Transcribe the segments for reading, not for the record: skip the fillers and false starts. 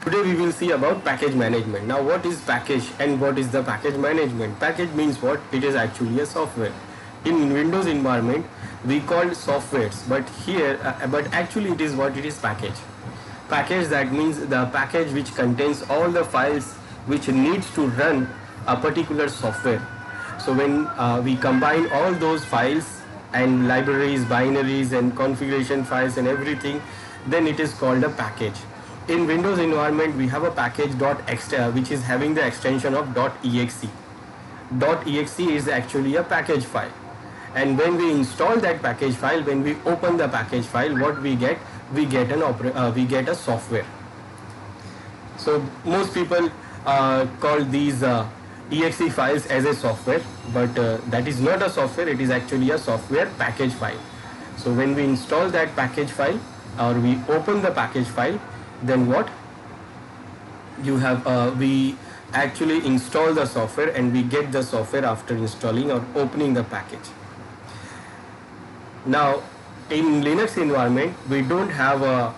Today we will see about package management. Now what is package and what is the package management? Package means what? It is actually a software. In Windows environment we call softwares, but actually it is what? It is package. Package, that means the package which contains all the files which needs to run a particular software. So when we combine all those files and libraries, binaries and configuration files and everything, then it is called a package. In Windows environment we have a package which is having the extension of .exe. .exe is actually a package file, and when we install that package file, when we open the package file, what we get? We get a software. So most people call these exe files as a software, but that is not a software. It is actually a software package file. So when we install that package file or we open the package file, then what you have? We actually install the software and we get the software after installing or opening the package. Now in Linux environment we don't have a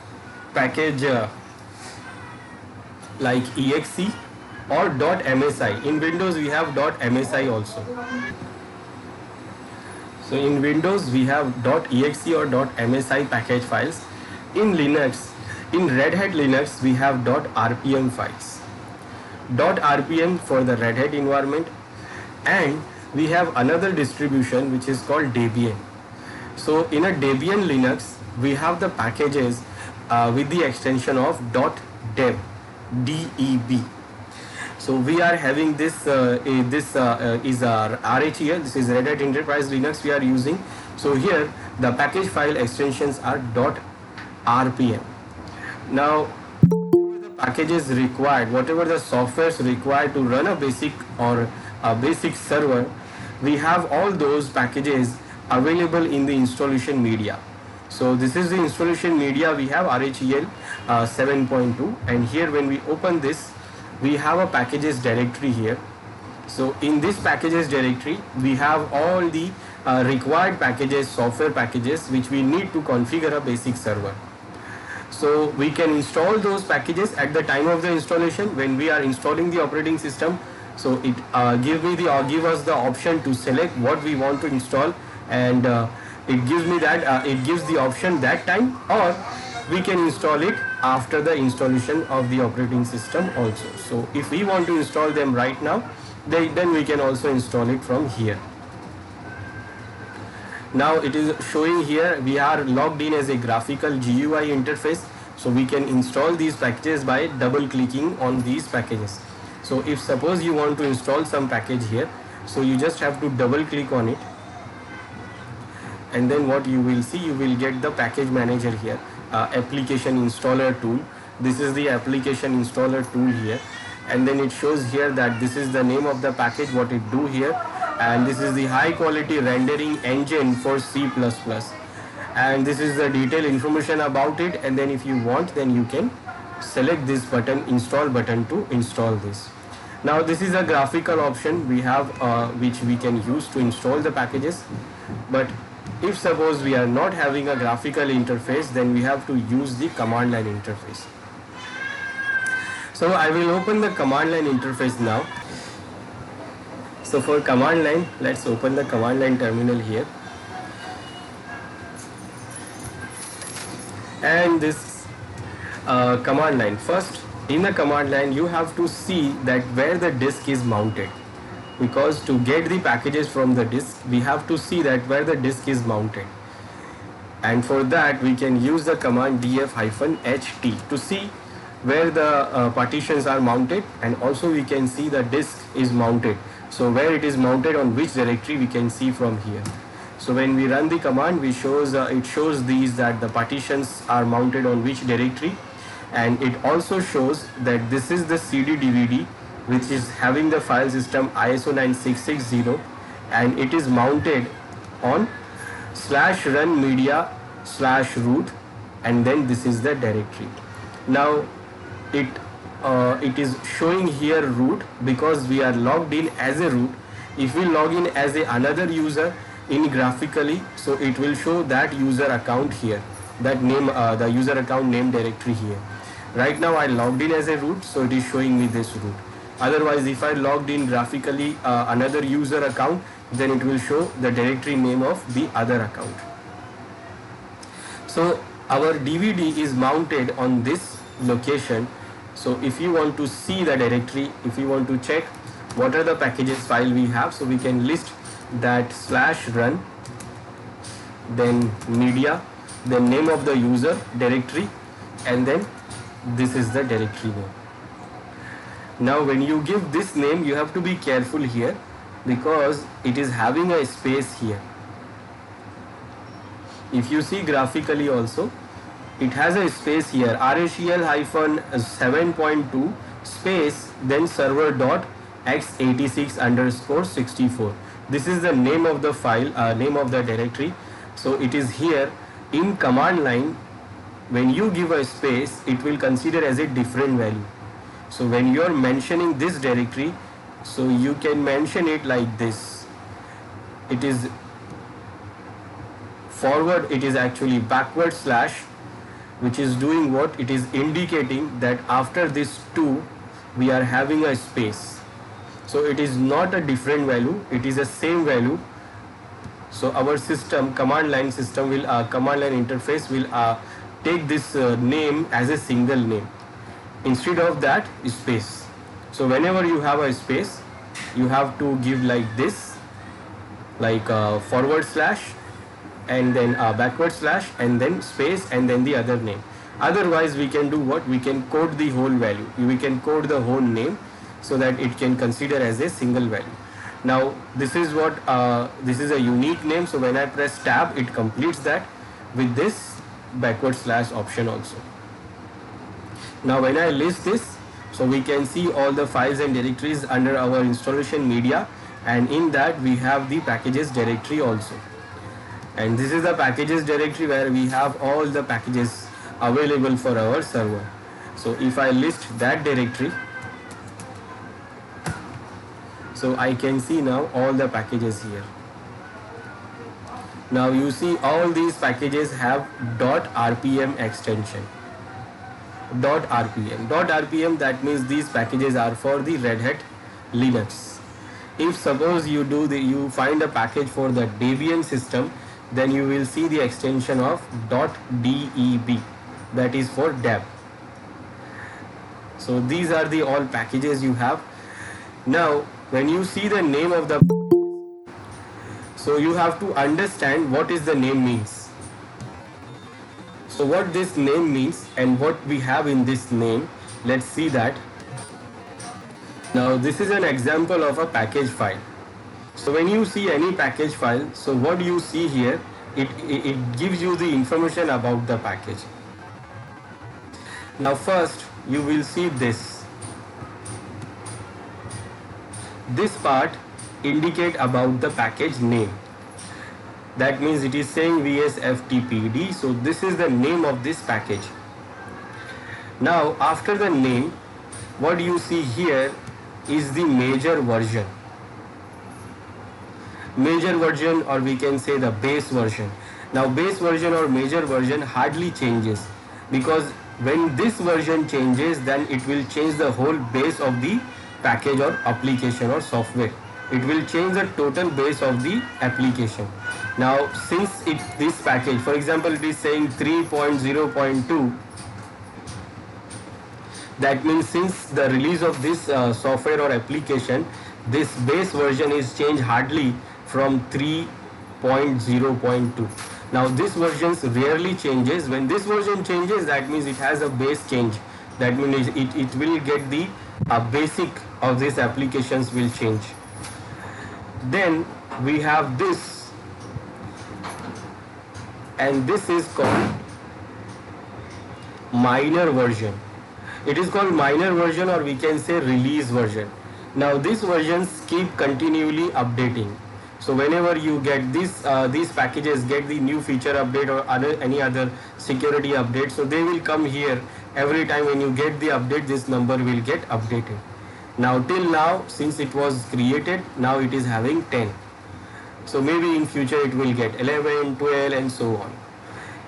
package like exe or .msi. In Windows we have .msi also. So in Windows we have .exe or .msi package files. In Linux, in Red Hat Linux we have .rpm files. .rpm for the Red Hat environment, and we have another distribution which is called Debian. So in a Debian Linux we have the packages with the extension of .deb, DEB. So we are having this is our RHEL, this is Red Hat Enterprise Linux we are using. So here the package file extensions are .rpm. Now whatever the packages required, whatever the softwares required to run a basic or a basic server, we have all those packages available in the installation media. So this is the installation media. We have RHEL 7.2, and here when we open this we have a packages directory here. So in this packages directory we have all the required packages, software packages which we need to configure a basic server. So we can install those packages at the time of the installation when we are installing the operating system. So it give us the option to select what we want to install, and it gives the option that time, or we can install it after the installation of the operating system also. So if we want to install them right now, then we can also install it from here. Now it is showing here we are logged in as a graphical GUI interface, so we can install these packages by double clicking on these packages. So if suppose you want to install some package here, so you just have to double click on it, and then what you will see, you will get the package manager here, application installer tool. This is the application installer tool here, and then it shows here that this is the name of the package, what it do here, and this is the high quality rendering engine for C++, and this is the detailed information about it. And then if you want, then you can select this button, install button, to install this. Now this is a graphical option we have which we can use to install the packages, but if suppose we are not having a graphical interface, then we have to use the command line interface. So I will open the command line interface now. So for command line, let's open the command line terminal here, and this command line, first in the command line you have to see that where the disk is mounted, because to get the packages from the disk we have to see that where the disk is mounted, and for that we can use the command df-ht to see where the partitions are mounted, and also we can see the disk is mounted. So where it is mounted on which directory we can see from here. So when we run the command, it shows these that the partitions are mounted on which directory, and it also shows that this is the CD DVD which is having the file system ISO 9660, and it is mounted on /run media /root, and then this is the directory. Now it is showing here root because we are logged in as a root. If we log in as another user in graphically, so it will show that user account here, that name, the user account name directory here. Right now I logged in as a root, so it is showing me this root. Otherwise, if I logged in graphically another user account, then it will show the directory name of the other account. So our DVD is mounted on this location. So if you want to see the directory, if you want to check what are the packages file we have, so we can list that /run, then media, then name of the user, directory, and then this is the directory name. Now when you give this name, you have to be careful here because it is having a space here. If you see graphically also, it has a space here, RHEL-7.2 space, then server dot x86_64. This is the name of the file, name of the directory. So it is here in command line. When you give a space, it will consider as a different value. So when you are mentioning this directory, so you can mention it like this. It is forward, it is actually backward slash, which is doing what? It is indicating that after this 2, we are having a space. So it is not a different value, it is the same value. So our system, command line system will, command line interface will take this name as a single name. Instead of that, space. So whenever you have a space, you have to give like this, like forward slash, and then backward slash, and then space, and then the other name. Otherwise, we can do what? We can code the whole value. We can code the whole name so that it can consider as a single value. Now, this is what, this is a unique name. So when I press tab, it completes that with this backward slash option also. Now when I list this, so we can see all the files and directories under our installation media, and in that we have the packages directory also. And this is the packages directory where we have all the packages available for our server. So if I list that directory, so I can see now all the packages here. Now you see all these packages have .rpm extension. .rpm, that means these packages are for the Red Hat Linux. If suppose you find a package for the Debian system, then you will see the extension of .deb, that is for deb. So these are the all packages you have. Now when you see the name of the, so you have to understand what is the name means. So what this name means and what we have in this name, let's see that. Now this is an example of a package file. So when you see any package file, so what you see here, it gives you the information about the package. Now first you will see this. This part indicate about the package name. That means it is saying VSFTPD. So this is the name of this package. Now after the name, what you see here is the major version. Major version, or we can say the base version. Now base version or major version hardly changes, because when this version changes, then it will change the whole base of the package or application or software. It will change the total base of the application. Now since this package, for example, it is saying 3.0.2, that means since the release of this software or application, this base version is changed hardly from 3.0.2. Now this version rarely changes. When this version changes, that means it has a base change. That means it will get the basic of these applications will change. Then we have this, and this is called minor version. It is called minor version, or we can say release version. Now these versions keep continually updating. So whenever you get this, these packages get the new feature update or any other security update, so they will come here every time. When you get the update, this number will get updated. Now till now, since it was created, now it is having 10. So maybe in future it will get 11, 12 and so on.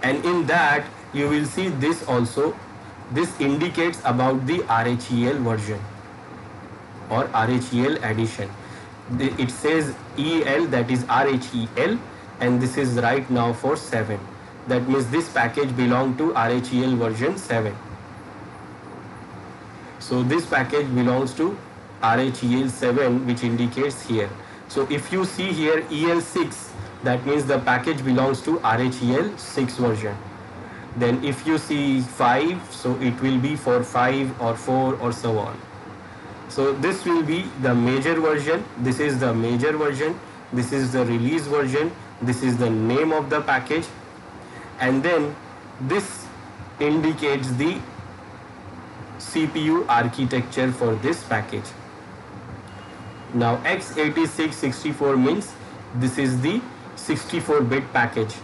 And in that you will see this also, This indicates about the RHEL version or RHEL addition. It says EL, that is RHEL, and this is right now for 7. That means this package belong to RHEL version 7. So this package belongs to RHEL 7, which indicates here. So if you see here EL6, that means the package belongs to RHEL 6 version. Then if you see 5, so it will be for 5 or 4 or so on. So this will be the major version, this is the major version, this is the release version, this is the name of the package, and then this indicates the CPU architecture for this package. Now x86-64 means this is the 64-bit package.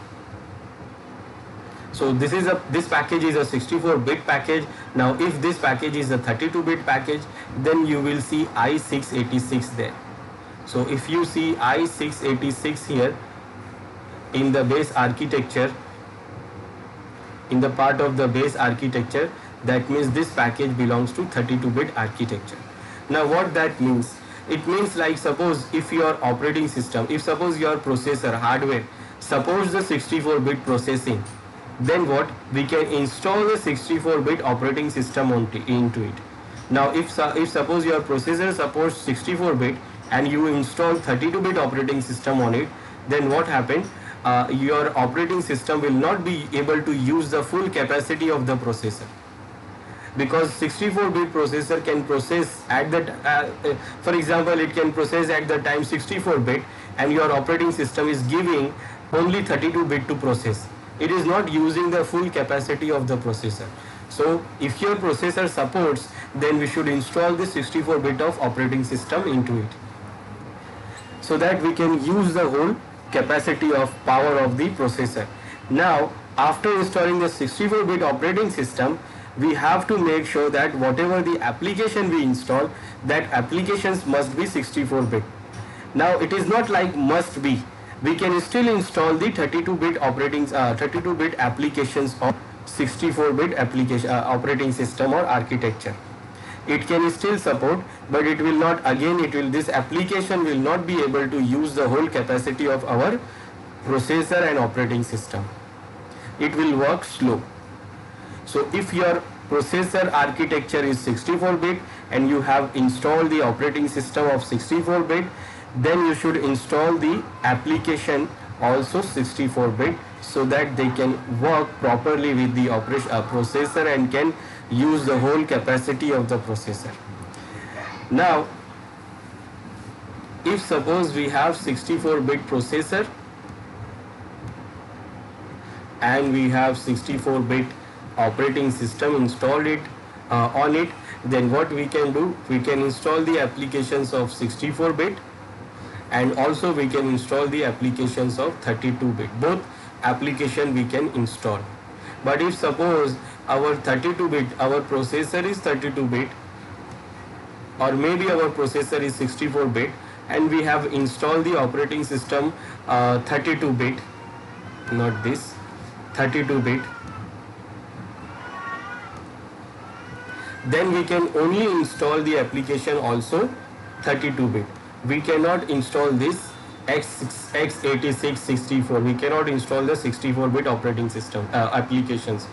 So this package is a 64-bit package. Now if this package is a 32-bit package, then you will see i686 there. So if you see i686 here in the base architecture, in the part of the base architecture, that means this package belongs to 32-bit architecture. Now what that means? It means like suppose if your operating system, if suppose your processor hardware supports the 64-bit processing, then what? We can install the 64-bit operating system into it. Now if suppose your processor supports 64-bit and you install 32-bit operating system on it, then what happened? Your operating system will not be able to use the full capacity of the processor, because 64-bit processor can process at that for example, it can process at the time 64-bit and your operating system is giving only 32-bit to process. It is not using the full capacity of the processor. So if your processor supports, then we should install the 64-bit of operating system into it, so that we can use the whole capacity of power of the processor. Now after installing the 64-bit operating system, we have to make sure that whatever the application we install, that applications must be 64-bit. Now it is not like must be. We can still install the 32-bit 32-bit applications of 64-bit application operating system or architecture. It can still support, but it will not, again this application will not be able to use the whole capacity of our processor and operating system. It will work slow. So if your processor architecture is 64-bit and you have installed the operating system of 64-bit, then you should install the application also 64-bit, so that they can work properly with the processor and can use the whole capacity of the processor. Now if suppose we have 64-bit processor and we have 64-bit operating system installed on it, then what we can do, we can install the applications of 64-bit and also we can install the applications of 32-bit. Both application we can install. But if suppose our 32-bit, our processor is 32-bit, or maybe our processor is 64-bit and we have installed the operating system 32-bit, not this, 32-bit, then we can only install the application also 32-bit. We cannot install this x86 64. We cannot install the 64-bit operating system applications.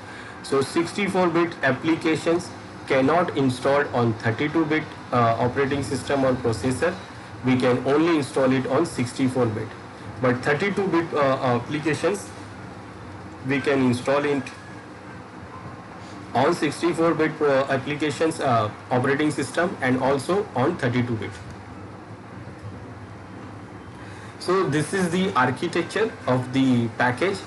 So 64-bit applications cannot install on 32-bit operating system or processor. We can only install it on 64-bit. But 32-bit applications we can install it on 64-bit applications operating system and also on 32-bit. So this is the architecture of the package.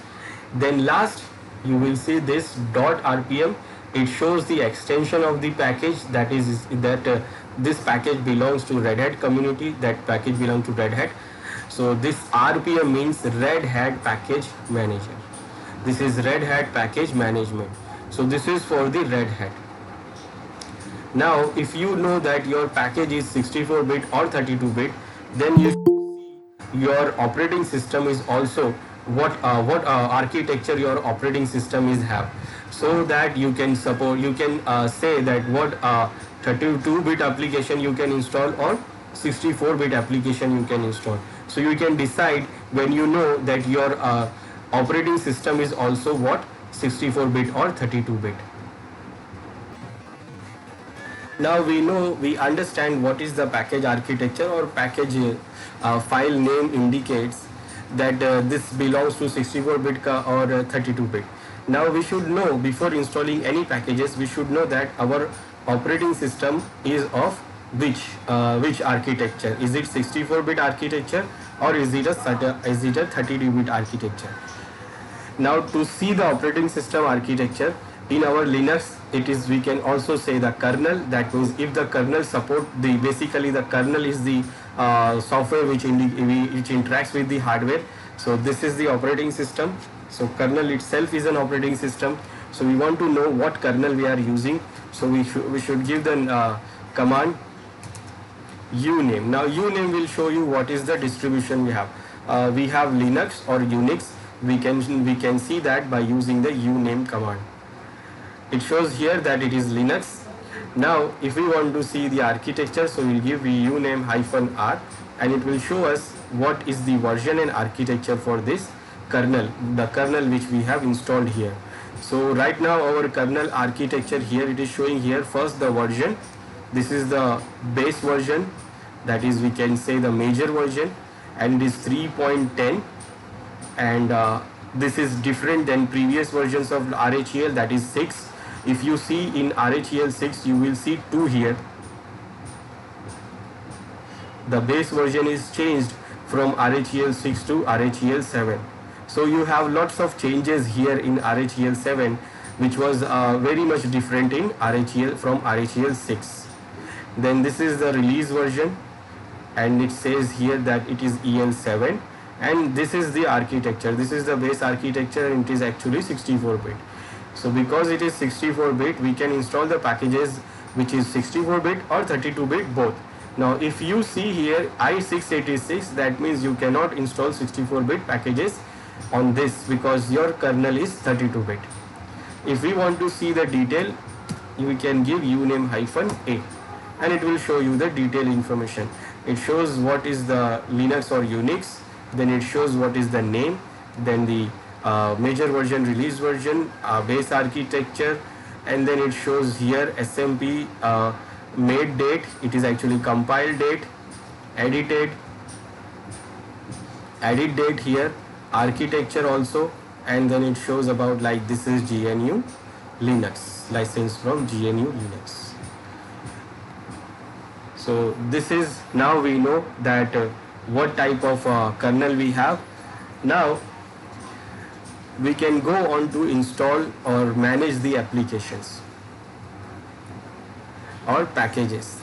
Then last you will see this .rpm. It shows the extension of the package, that is this package belongs to Red Hat community, that package belongs to Red Hat. So this RPM means Red Hat Package Manager. This is Red Hat Package Management. So this is for the Red Hat. Now if you know that your package is 64-bit or 32-bit, then you your operating system is also what architecture your operating system is have, so that you can support, you can say that what 32-bit application you can install or 64-bit application you can install. So you can decide when you know that your operating system is also what 64-bit or 32-bit. Now we understand what is the package architecture or package file name indicates that this belongs to 64-bit or 32-bit. Now we should know, before installing any packages, we should know that our operating system is of which architecture. Is it 64-bit architecture or is it a 32-bit architecture? Now to see the operating system architecture in our Linux, it is, we can also say the kernel. That means if the kernel support the, basically the kernel is the software which interacts with the hardware. So this is the operating system. So kernel itself is an operating system. So we want to know what kernel we are using. So we should give the command uname. Now uname will show you what is the distribution we have. We have Linux or Unix. We can see that by using the uname command. It shows here that it is Linux. Now if we want to see the architecture, so we'll give uname -r and it will show us what is the version and architecture for this kernel, the kernel which we have installed here. So right now our kernel architecture here, it is showing here first the version. This is the base version, that is we can say the major version, and it is 3.10, and this is different than previous versions of RHEL, that is 6. If you see in RHEL 6, you will see 2 here. The base version is changed from RHEL 6 to RHEL 7. So you have lots of changes here in RHEL 7, which was very much different in RHEL from RHEL 6. Then this is the release version, and it says here that it is EL7, and this is the architecture. This is the base architecture, and it is actually 64-bit. So because it is 64-bit, we can install the packages which is 64-bit or 32-bit both. Now if you see here i686, that means you cannot install 64-bit packages on this because your kernel is 32-bit. If we want to see the detail, we can give uname -a and it will show you the detailed information. It shows what is the Linux or Unix, then it shows what is the name, then the major version, release version, base architecture, and then it shows here SMP made date, it is actually compiled date, edit date here, architecture also, and then it shows about like this is GNU Linux, license from GNU Linux. So this is, now we know that what type of kernel we have. Now we can go on to install or manage the applications or packages.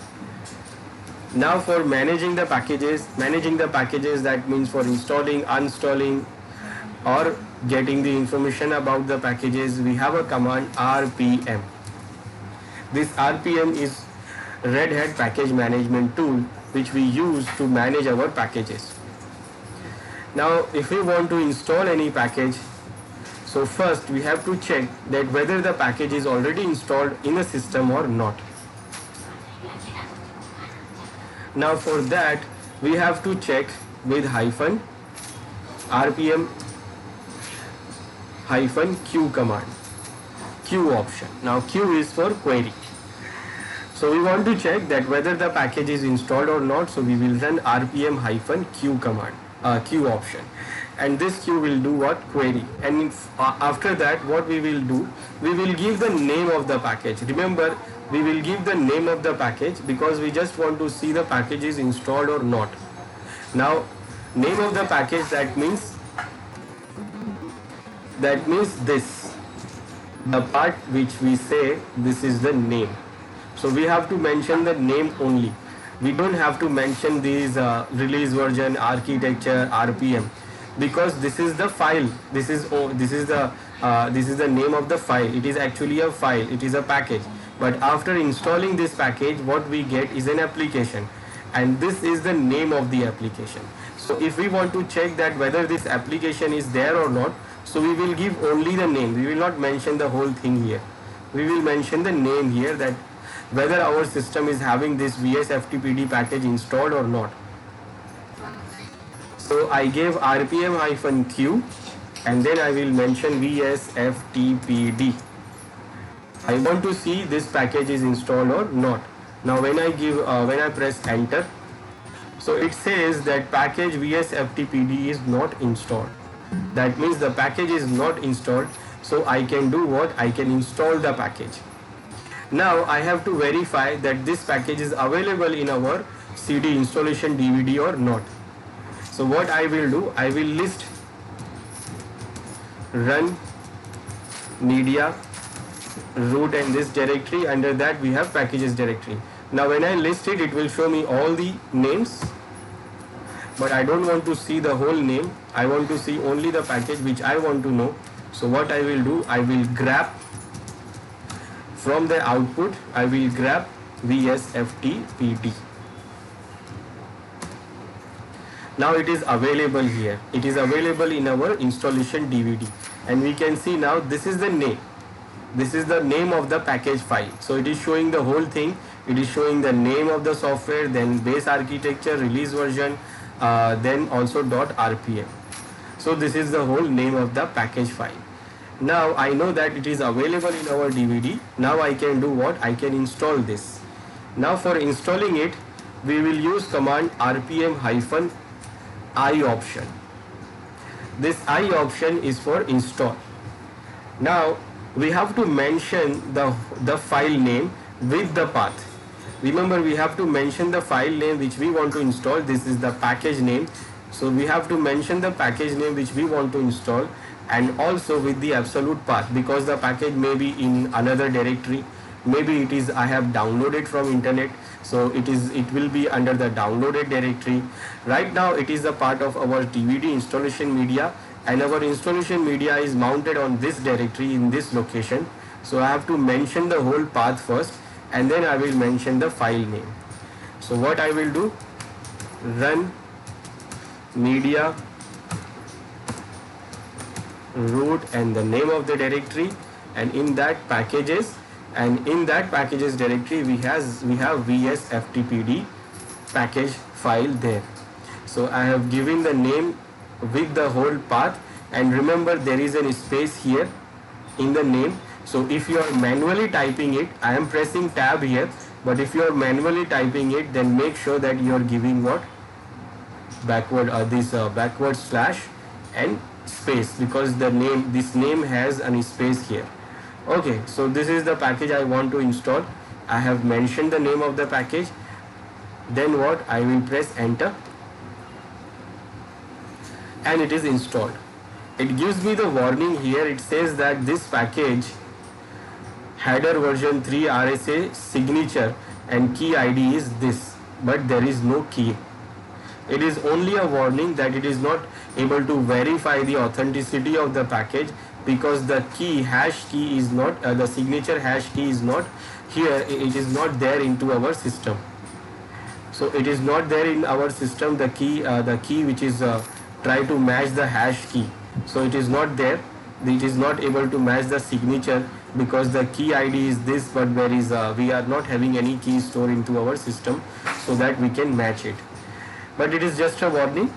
Now for managing the packages, that means for installing, uninstalling, or getting the information about the packages, we have a command RPM. This RPM is Red Hat package management tool which we use to manage our packages. Now if we want to install any package, so first we have to check that whether the package is already installed in a system or not. Now for that we have to check with -rpm -q command, Q option. Now Q is for query. So we want to check that whether the package is installed or not, so we will run rpm -q command, Q option, and this Q will do what? Query. And after that what we will do, we will give the name of the package. Remember, we will give the name of the package because we just want to see the package is installed or not. Now name of the package, that means this, the part which we say this is the name. So we have to mention the name only. We don't have to mention these release version, architecture, RPM, because this is the file. This is the name of the file. It is actually a file. It is a package. But after installing this package, what we get is an application, and this is the name of the application. So if we want to check that whether this application is there or not, so we will give only the name. We will not mention the whole thing here. We will mention the name here, that whether our system is having this VSFTPD package installed or not. So I gave rpm-q and then I will mention VSFTPD. I want to see this package is installed or not. Now when I press enter, so it says that package VSFTPD is not installed. That means the package is not installed. So I can do what? I can install the package. Now I have to verify that this package is available in our CD installation DVD or not. So what I will do, I will list run media root and this directory. Under that we have packages directory. Now when I list it, it will show me all the names, but I don't want to see the whole name. I want to see only the package which I want to know. So what I will do, I will grab from the output, I will grab VSFTPD. Now it is available here. It is available in our installation DVD, and we can see now this is the name. This is the name of the package file. So it is showing the whole thing. It is showing the name of the software, then base architecture, release version, then also .rpm. So this is the whole name of the package file. Now I know that it is available in our DVD. Now I can do what? I can install this. Now for installing it, we will use command rpm-i option. This I option is for install. Now we have to mention the file name with the path. Remember, we have to mention the file name which we want to install. This is the package name. So we have to mention the package name which we want to install, and also with the absolute path, because the package may be in another directory. Maybe it is I have downloaded from internet, so it will be under the downloaded directory. Right now it is a part of our DVD installation media, and our installation media is mounted on this directory in this location. So I have to mention the whole path first, and then I will mention the file name. So what I will do, run media root and the name of the directory, and in that packages, and in that packages directory we have VSFTPD package file there. So I have given the name with the whole path, and remember there is a space here in the name. So if you are manually typing it, I am pressing tab here, but if you are manually typing it, then make sure that you are giving what? Backward backward slash and space, because this name has a space here. Okay, so this is the package I want to install. I have mentioned the name of the package. Then what? I will press enter, and it is installed. It gives me the warning here. It says that this package header version 3 RSA signature and key ID is this, but there is no key. It is only a warning that it is not able to verify the authenticity of the package, because the hash key is not, the signature hash key is not here. It is not there into our system. So it is not there in our system, the key which is try to match the hash key. So it is not there. It is not able to match the signature, because the key ID is this, but we are not having any key stored into our system so that we can match it. But it is just a warning,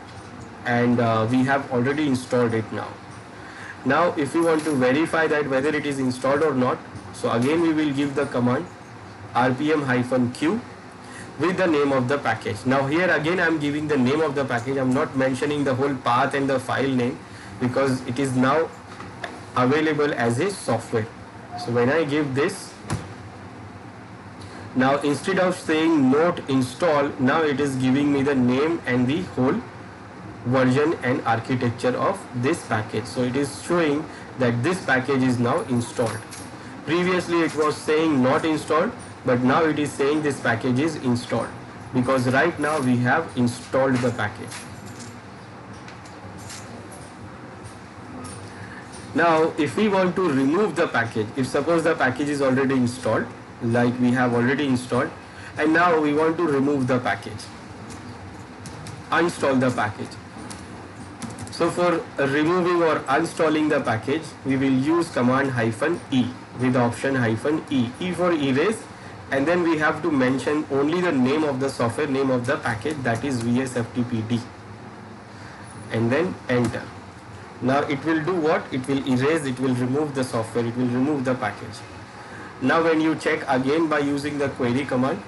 and we have already installed it now. Now if we want to verify that whether it is installed or not, so again we will give the command rpm-q with the name of the package. Now here again I am giving the name of the package. I am not mentioning the whole path and the file name, because it is now available as a software. So when I give this, now instead of saying not install, now it is giving me the name and the whole version and architecture of this package. So it is showing that this package is now installed. Previously it was saying not installed, but now it is saying this package is installed, because right now we have installed the package. Now if we want to remove the package, if suppose the package is already installed, like we have already installed, and now we want to remove the package. uninstall the package. So for removing or uninstalling the package, we will use command -e with option -e. E for erase, and then we have to mention only the name of the software, name of the package, that is VSFTPD, and then enter. Now it will do what? It will erase, it will remove the software, it will remove the package. Now when you check again by using the query command,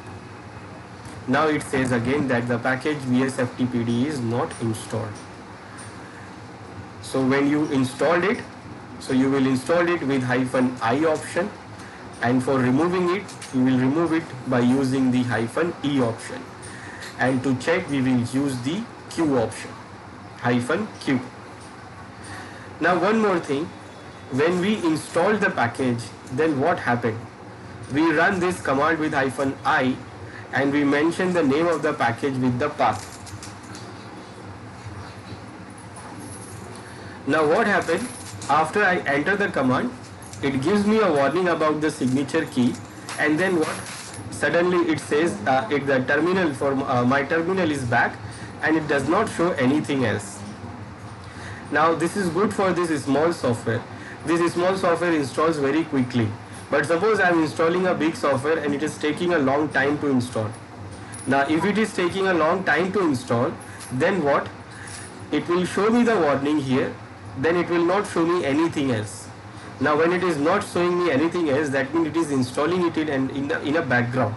now it says again that the package VSFTPD is not installed. So when you installed it, so you will install it with -i option, and for removing it, you will remove it by using the -e option. And to check, we will use the Q option, -Q. Now one more thing, when we install the package, then what happened? We run this command with -i, and we mention the name of the package with the path. Now what happened? After I enter the command, it gives me a warning about the signature key, and then what? Suddenly it says the terminal for my terminal is back, and it does not show anything else. Now this is good for this small software. This small software installs very quickly. But suppose I am installing a big software and it is taking a long time to install. Now if it is taking a long time to install, then what? It will show me the warning here, then it will not show me anything else. Now when it is not showing me anything else, that means it is installing it in a background,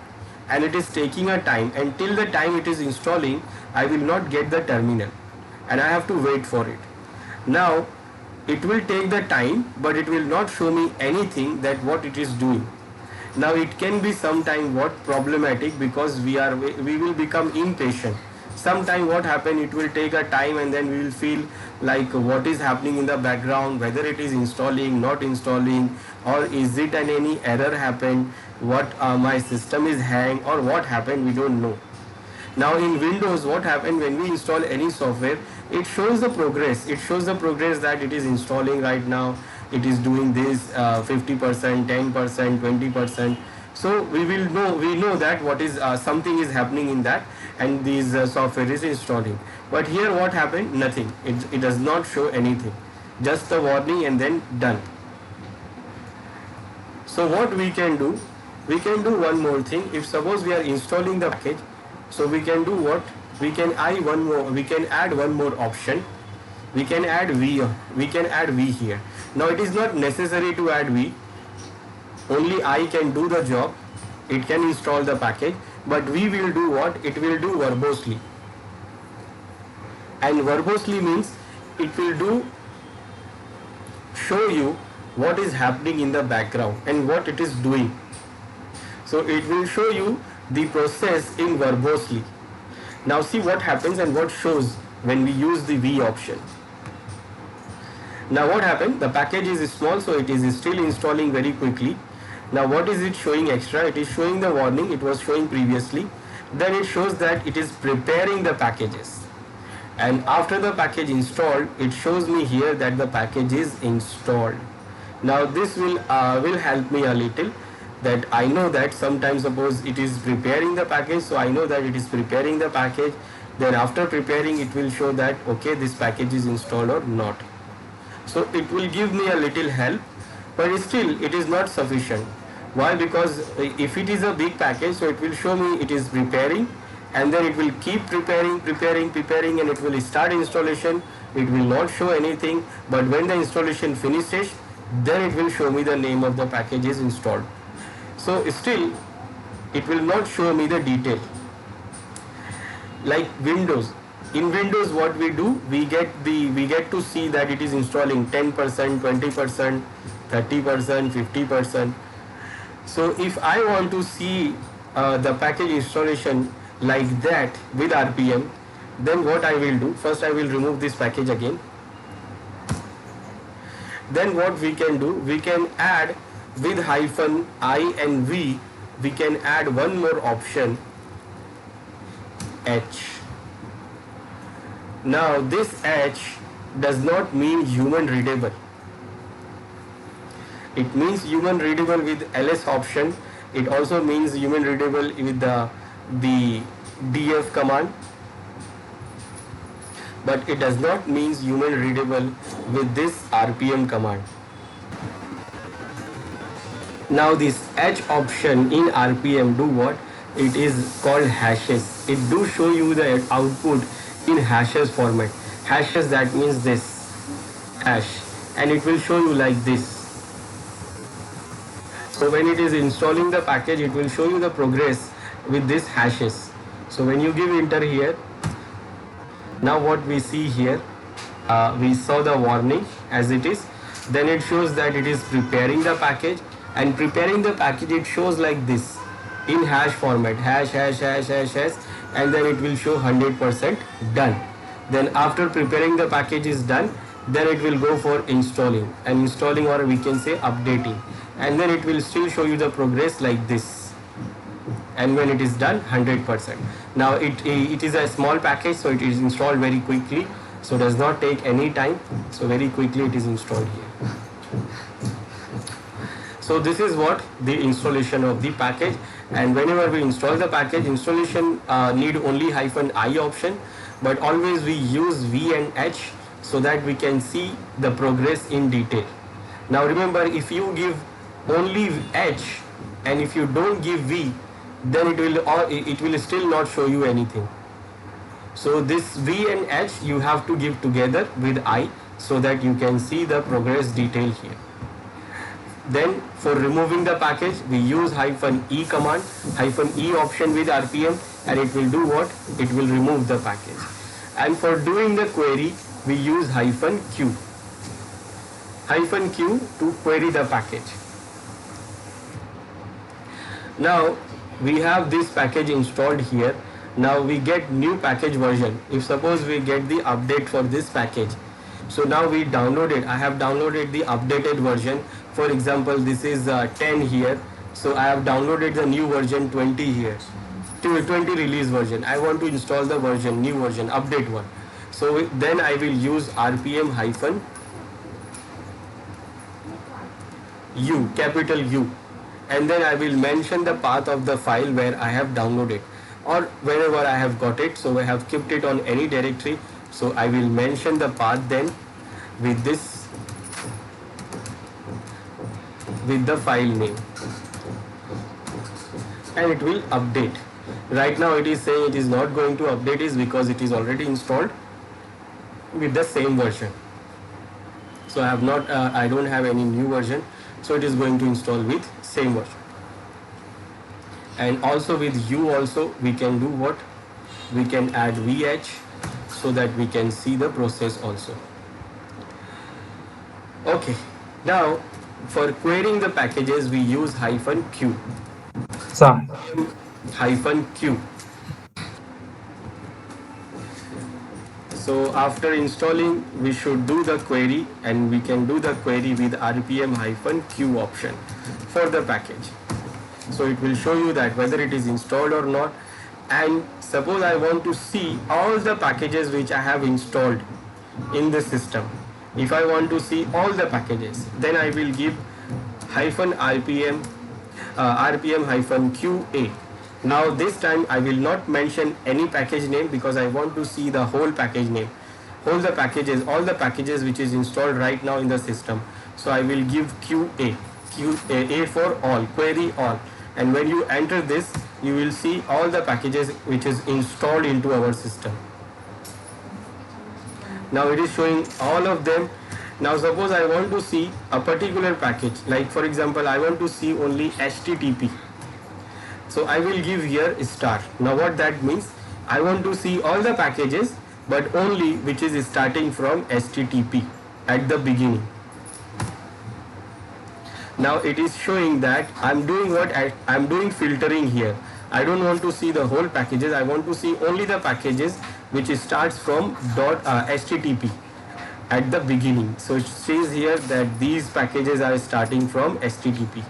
and it is taking a time, and till the time it is installing, I will not get the terminal, and I have to wait for it. Now it will take the time, but it will not show me anything that what it is doing. Now it can be sometime what problematic, because we will become impatient. Sometime what happen, it will take a time, and then we will feel like what is happening in the background, whether it is installing, not installing, or is it any error happened, what my system is hang, or what happened, we don't know. Now in Windows, what happened when we install any software, it shows the progress. It shows the progress that it is installing right now. It is doing this 50%, 10%, 20%. So we know that what is something is happening in that, and this software is installing. But here what happened? Nothing. It does not show anything. Just the warning and then done. So what we can do? We can do one more thing. If suppose we are installing the package, so we can do what? We can add one more option. We can add V. We can add V here. Now it is not necessary to add V. Only I can do the job. It can install the package, but we will do what? It will do verbosely. And verbosely means it will show you what is happening in the background and what it is doing. So it will show you the process in verbosely. Now see what happens and what shows when we use the V option. Now what happened? The package is small, so it is still installing very quickly. Now what is it showing extra? It is showing the warning it was showing previously. Then it shows that it is preparing the packages. And after the package installed, it shows me here that the package is installed. Now this will help me a little, that I know that sometimes suppose it is preparing the package, so I know that it is preparing the package. Then after preparing, it will show that okay, this package is installed or not. So it will give me a little help, but still it is not sufficient. Why? Because if it is a big package, so it will show me it is preparing, and then it will keep preparing, and it will start installation. It will not show anything, but when the installation finishes, then it will show me the name of the package is installed. So still it will not show me the detail. Like Windows. In Windows, what we do, we get to see that it is installing 10%, 20%, 30%, 50%. So if I want to see the package installation like that with RPM, then what I will do, first I will remove this package again. Then what we can do, we can add with -I and V, we can add one more option, H. Now this H does not mean human readable. It means human readable with ls option. It also means human readable with the df command. but it does not mean human readable with this RPM command. Now this H option in RPM do what? It is called hashes. It do show you the output in hashes format. Hashes, that means this hash, and it will show you like this. So when it is installing the package, it will show you the progress with this hashes. So when you give enter here, now what we see here, we saw the warning as it is. Then it shows that it is preparing the package, and preparing the package it shows like this in hash format, hash hash hash hash hash, and then it will show 100% done. Then after preparing the package is done, then it will go for installing, and installing, or we can say updating, and then it will still show you the progress like this. And when it is done, 100%. Now it is a small package, so it is installed very quickly, so does not take any time, so very quickly it is installed here. So this is what the installation of the package. And whenever we install the package, installation need only -i option, but always we use V and H so that we can see the progress in detail. Now remember, if you give only H and if you don't give V, then it will still not show you anything. So this V and H you have to give together with I so that you can see the progress detail here. Then for removing the package, we use -e command, -e option with RPM, and it will do what? It will remove the package. And for doing the query, we use -q. -q to query the package. Now we have this package installed here. Now we get new package version. If suppose we get the update for this package, so now we download it. I have downloaded the updated version. For example, this is 10 here, so I have downloaded the new version 20 here, 20 release version. I want to install the version, new version, update one. So then I will use RPM -u, capital U, and then I will mention the path of the file where I have downloaded, or wherever I have got it. So I have kept it on any directory, so I will mention the path then with this, with the file name, and it will update. Right now it is saying it is not going to update, is because it is already installed with the same version. So I don't have any new version, so it is going to install with same version. And also with U also we can do what? We can add VH so that we can see the process also. Okay, now for querying the packages we use -q. Sir. -q. So after installing, we should do the query, and we can do the query with RPM -q option for the package. So it will show you that whether it is installed or not. And suppose I want to see all the packages which I have installed in the system. If I want to see all the packages, then I will give -RPM -QA. Now this time I will not mention any package name, because I want to see the whole package name, all the packages which is installed right now in the system. So I will give QA for all, query all, and when you enter this, you will see all the packages which is installed into our system. Now it is showing all of them. Now suppose I want to see a particular package, like for example I want to see only HTTP. So I will give here star. Now what that means, I want to see all the packages, but only which is starting from HTTP at the beginning. Now it is showing that I'm doing what? I'm doing filtering here. I don't want to see the whole packages. I want to see only the packages which starts from HTTP at the beginning. So it says here that these packages are starting from HTTP.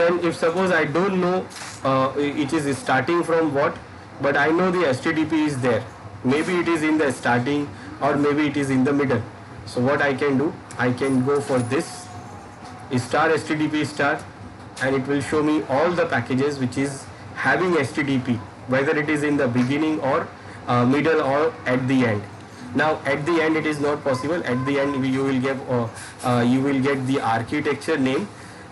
Then if suppose I don't know it is starting from what, but I know the HTTP is there. Maybe it is in the starting, or maybe it is in the middle. So what I can do, I can go for this star HTTP star, and it will show me all the packages which is having HTTP, whether it is in the beginning or middle or at the end. Now at the end it is not possible. At the end you will get the architecture name,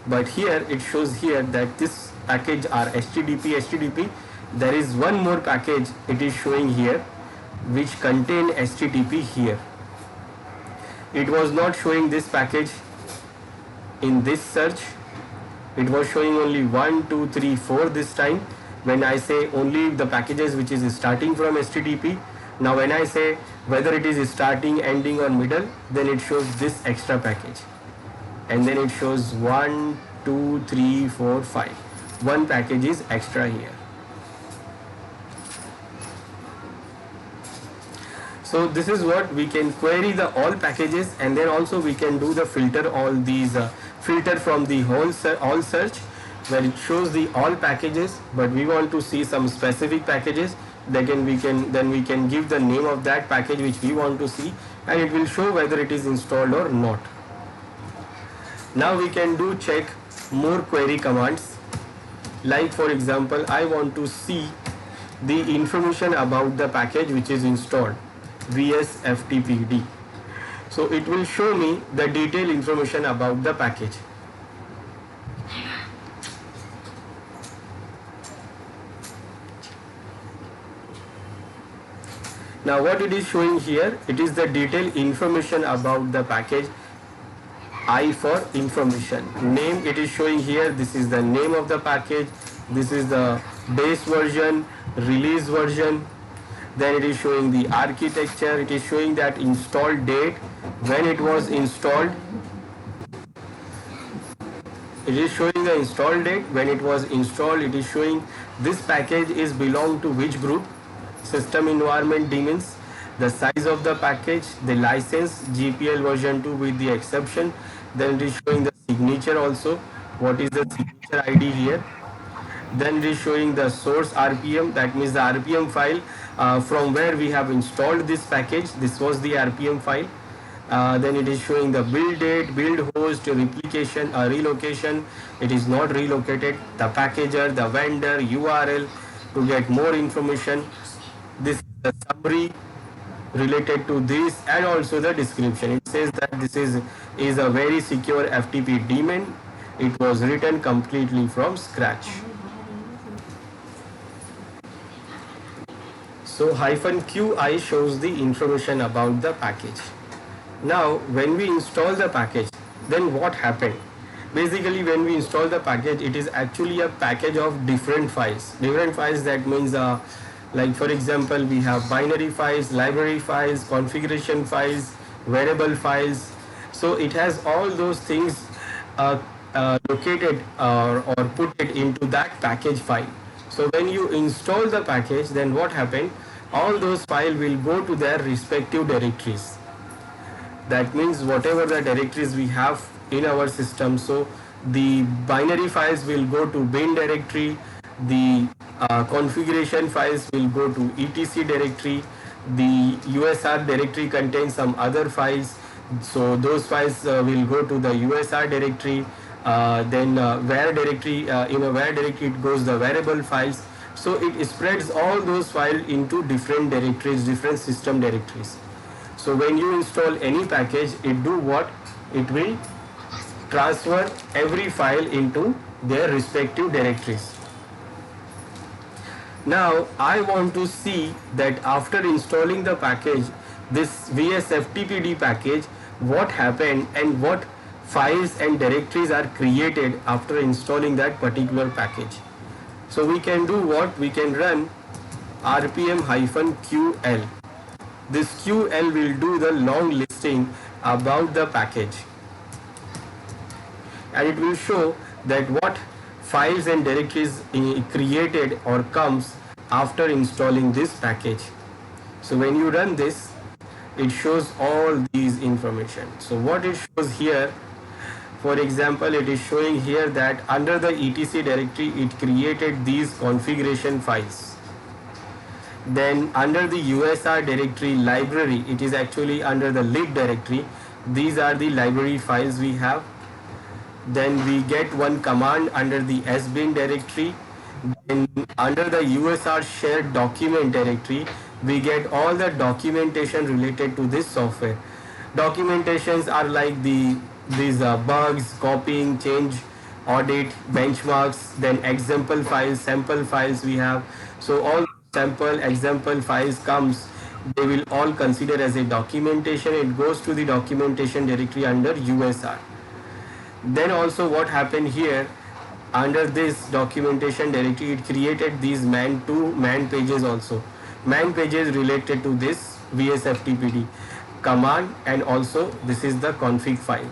but here it shows here that this package are HTTP. There is one more package it is showing here which contain HTTP here. It was not showing this package in this search. It was showing only 1, 2, 3, 4 this time. When I say only the packages which is starting from HTTP, now when I say whether it is starting, ending or middle, then it shows this extra package. And then it shows 1, 2, 3, 4, 5. One package is extra here. So this is what we can query the all packages, and then also we can do the filter all these filter from the all search where it shows the all packages, but we want to see some specific packages. Then we can give the name of that package which we want to see, and it will show whether it is installed or not. Now we can do check more query commands. Like for example, I want to see the information about the package which is installed, VSFTPD. So it will show me the detailed information about the package. Now what it is showing here, it is the detailed information about the package. I for information. Name it is showing here, this is the name of the package, this is the base version, release version. Then it is showing the architecture, it is showing that install date, when it was installed. It is showing the install date, when it was installed. It is showing this package is belong to which group, system environment daemons, the size of the package, the license, GPL version 2 with the exception. Then it is showing the signature also, what is the signature ID here. Then it is showing the source RPM, that means the RPM file from where we have installed this package. This was the RPM file. Then it is showing the build date, build host, replication, relocation. It is not relocated. The packager, the vendor, URL to get more information. This is the summary related to this, and also the description. It says that this is a very secure FTP daemon. It was written completely from scratch. So -QI shows the information about the package. Now when we install the package, then what happened? Basically when we install the package, it is actually a package of different files. Different files, that means like for example, we have binary files, library files, configuration files, variable files. So it has all those things located or put it into that package file. So when you install the package, then what happened? All those files will go to their respective directories. That means whatever the directories we have in our system, so the binary files will go to bin directory, the configuration files will go to etc directory, the USR directory contains some other files, so those files will go to the USR directory. Then var directory, in a var directory it goes the variable files. So it spreads all those files into different directories, different system directories. So when you install any package, it do what? It will transfer every file into their respective directories. Now I want to see that after installing the package, this VSFTPD package, what happened and what files and directories are created after installing that particular package. So we can do what? We can run rpm-ql. This QL will do the long listing about the package, and it will show that what files and directories created or comes after installing this package. So when you run this, it shows all these information. So what it shows here, for example, it is showing here that under the etc directory it created these configuration files. Then under the USR directory library, it is actually under the lib directory. These are the library files we have. Then we get one command under the sbin directory. Then under the USR shared document directory, we get all the documentation related to this software. Documentations are like these bugs, copying, change, audit, benchmarks, then example files, sample files we have. So all sample, example files comes, they will all consider as a documentation. It goes to the documentation directory under USR. Then also what happened here, under this documentation directory, it created these two man pages also. Man pages related to this VSFTPD command, and also this is the config file.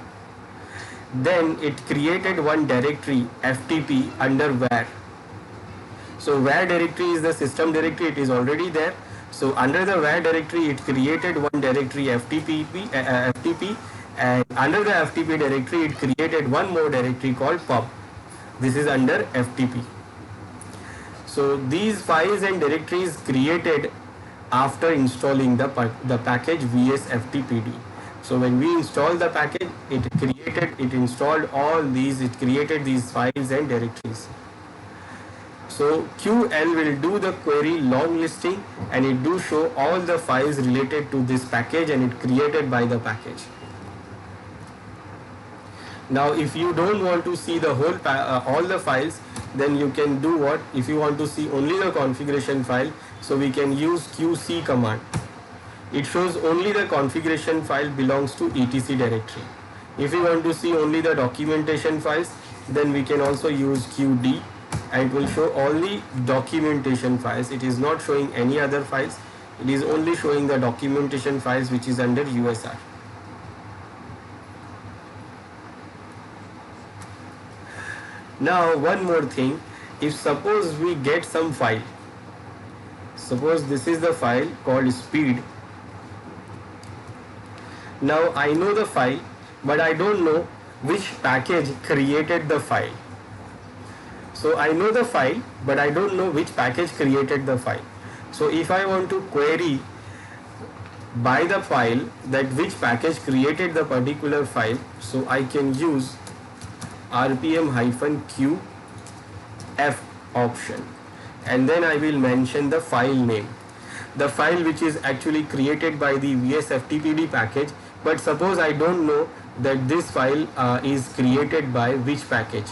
Then it created one directory FTP under var. So var directory is the system directory, it is already there. So under the var directory, it created one directory FTP, and under the FTP directory, it created one more directory called pub. This is under FTP. So these files and directories created after installing the package VSFTPD. So when we installed the package, it installed all these, it created these files and directories. So QL will do the query long listing, and it do show all the files related to this package, and it created by the package. Now if you don't want to see the whole all the files, then you can do what? If you want to see only the configuration file, so we can use QC command. It shows only the configuration file belongs to etc directory. If you want to see only the documentation files, then we can also use QD, and it will show only documentation files. It is not showing any other files. It is only showing the documentation files which is under USR. Now one more thing, if suppose we get some file, suppose this is the file called speed. Now I know the file, but I don't know which package created the file. So I know the file, but I don't know which package created the file. So if I want to query by the file that which package created the particular file, so I can use rpm-qf option, and then I will mention the file name, the file which is actually created by the VSFTPD package. But suppose I don't know that this file is created by which package,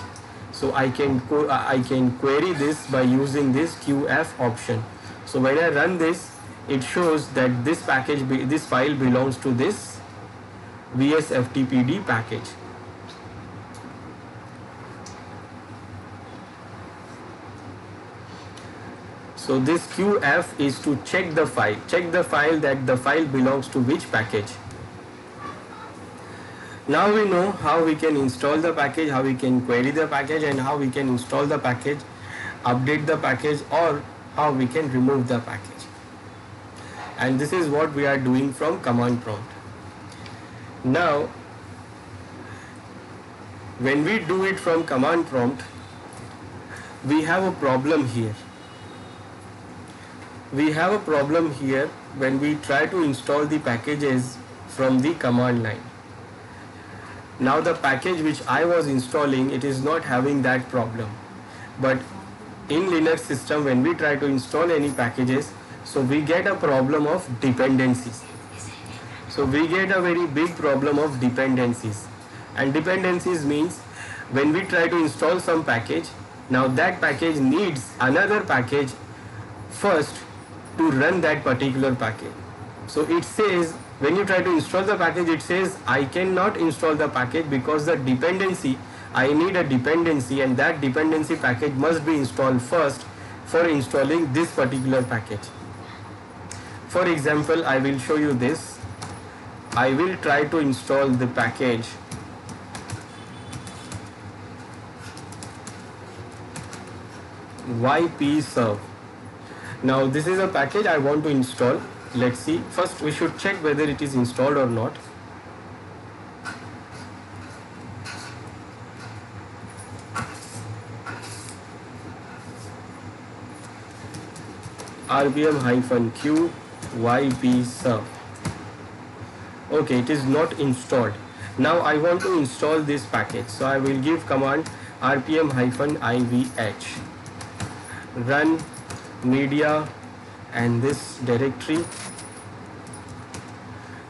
so I can query this by using this qf option. So when I run this, it shows that this file belongs to this VSFTPD package. So this QF is to check the file that the file belongs to which package. Now we know how we can install the package, how we can query the package, and how we can install the package, update the package, or how we can remove the package. And this is what we are doing from command prompt. Now when we do it from command prompt, we have a problem here. We have a problem here when we try to install the packages from the command line. Now the package which I was installing, it is not having that problem. But in Linux system, when we try to install any packages, so we get a problem of dependencies. So we get a very big problem of dependencies. And dependencies means when we try to install some package, now that package needs another package first to run that particular package. So it says, when you try to install the package, it says I cannot install the package because the dependency, I need a dependency, and that dependency package must be installed first for installing this particular package. For example, I will show you this. I will try to install the package ypserve. Now this is a package I want to install. Let's see. First we should check whether it is installed or not. rpm-q ypserve. Okay, it is not installed. Now I want to install this package, so I will give command rpm-ivh, run media and this directory,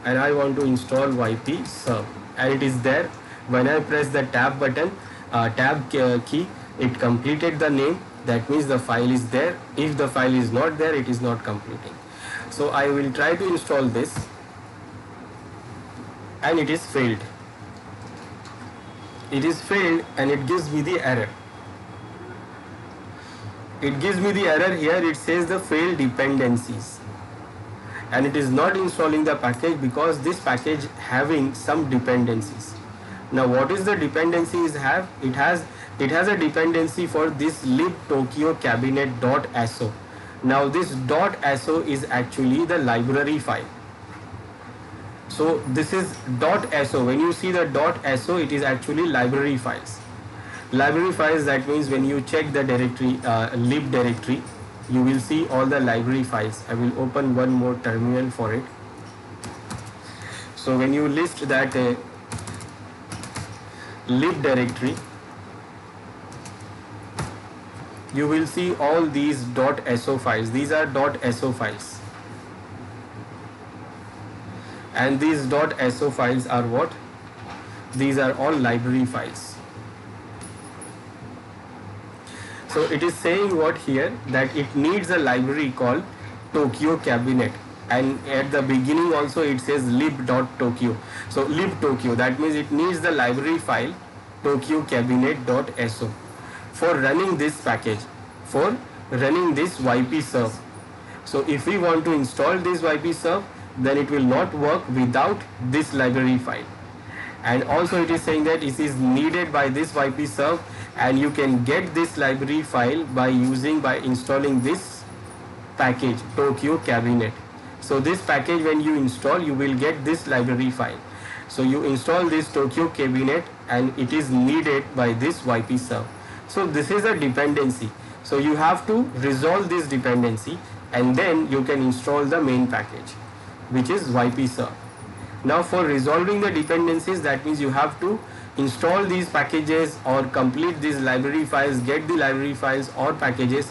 and I want to install ypserv, and it is there. When I press the tab button, key, it completed the name. That means the file is there. If the file is not there, it is not completing. So I will try to install this, and it is failed. It is failed, and it gives me the error. It gives me the error here. It says the failed dependencies, and it is not installing the package because this package having some dependencies. Now what is the dependencies have? It has a dependency for this libtokyocabinet.so. Now this .so is actually the library file. So this is .so. When you see the .so, it is actually library files. Library files, that means when you check the directory, lib directory, you will see all the library files. I will open one more terminal for it. So when you list that lib directory, you will see all these .so files. These are .so files, and these .so files are what? These are all library files. So it is saying what here, that it needs a library called Tokyo Cabinet, and at the beginning also it says lib.tokyo. So libtokyo, that means it needs the library file tokyocabinet.so for running this package, for running this ypserv. So if we want to install this ypserv, then it will not work without this library file. And also it is saying that it is needed by this ypserv, and you can get this library file by installing this package Tokyo Cabinet. So this package, when you install, you will get this library file. So you install this Tokyo Cabinet, and it is needed by this ypserv. So this is a dependency. So you have to resolve this dependency, and then you can install the main package, which is ypserv. Now for resolving the dependencies, that means you have to install these packages or complete these library files, get the library files or packages,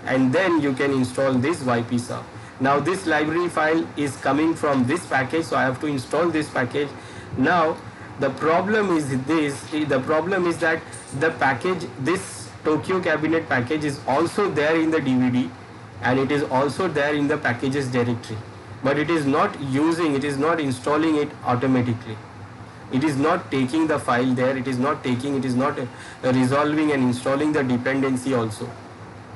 and then you can install this ypserv. Now this library file is coming from this package, so I have to install this package. Now the problem is that the package, this Tokyo Cabinet package, is also there in the DVD, and it is also there in the packages directory, but it is not installing it automatically. It is not taking the file there, it is not resolving and installing the dependency also.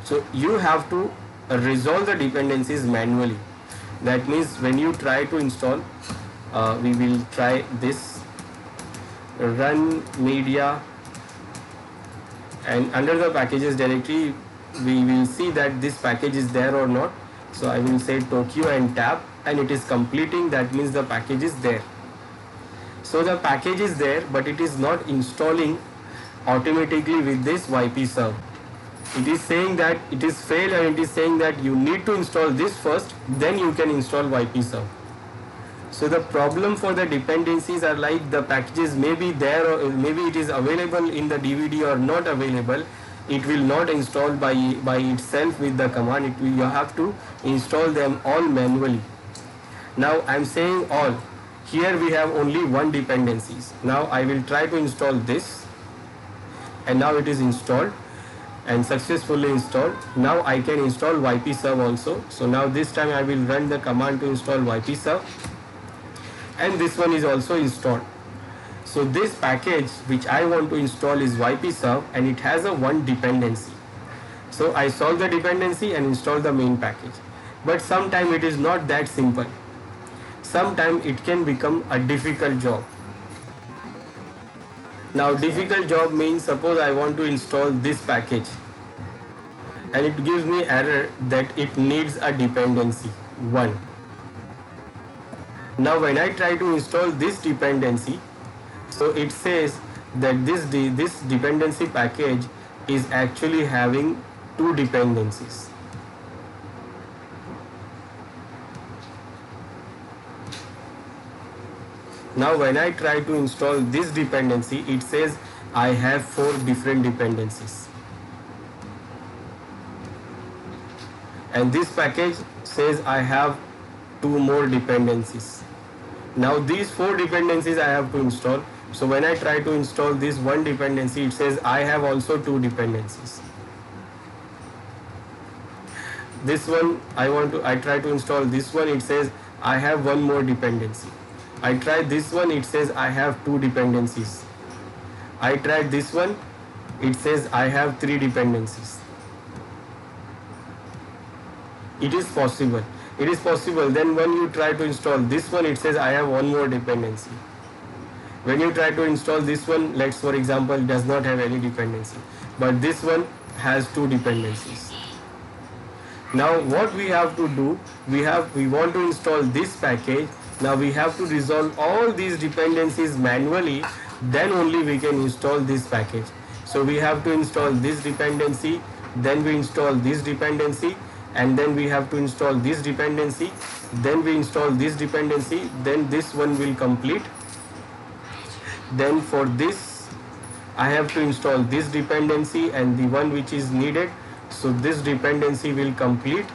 So you have to resolve the dependencies manually. That means when you try to install, we will try this run media, and under the packages directory we will see that this package is there or not. So I will say Tokyo and tab, and it is completing. That means the package is there. So the package is there, but it is not installing automatically with this ypserv. It is saying that it is failed, and it is saying that you need to install this first, then you can install ypserv. So the problem for the dependencies are like the packages may be there, or maybe it is available in the DVD or not available. It will not install by itself with the command. You have to install them all manually. Now I am saying all. Here we have only one dependencies. Now I will try to install this, and now it is installed and successfully installed. Now I can install ypserv also. So now this time I will run the command to install ypserv, and this one is also installed. So this package which I want to install is ypserv, and it has a one dependency. So I solve the dependency and install the main package. But sometimes it is not that simple. Sometimes it can become a difficult job. Now difficult job means, suppose I want to install this package, and it gives me error that it needs a dependency 1. Now when I try to install this dependency, so it says that this dependency package is actually having 2 dependencies. Now when I try to install this dependency, it says I have 4 different dependencies. and this package says I have 2 more dependencies. Now these 4 dependencies I have to install. So when I try to install this one dependency, it says I have also 2 dependencies. This one I try to install this one, it says I have 1 more dependency. I try this one, it says I have 2 dependencies. I tried this one, it says I have 3 dependencies. It is possible. It is possible. Then when you try to install this one, it says I have 1 more dependency. When you try to install this one, let's for example, does not have any dependency, but this one has 2 dependencies. Now what we have to do, we want to install this package. Now we have to resolve all these dependencies manually, then only we can install this package. So we have to install this dependency, then we install this dependency, and then we have to install this dependency, then we install this dependency, then this one will complete. Then for this I have to install this dependency and the one which is needed, so this dependency will complete.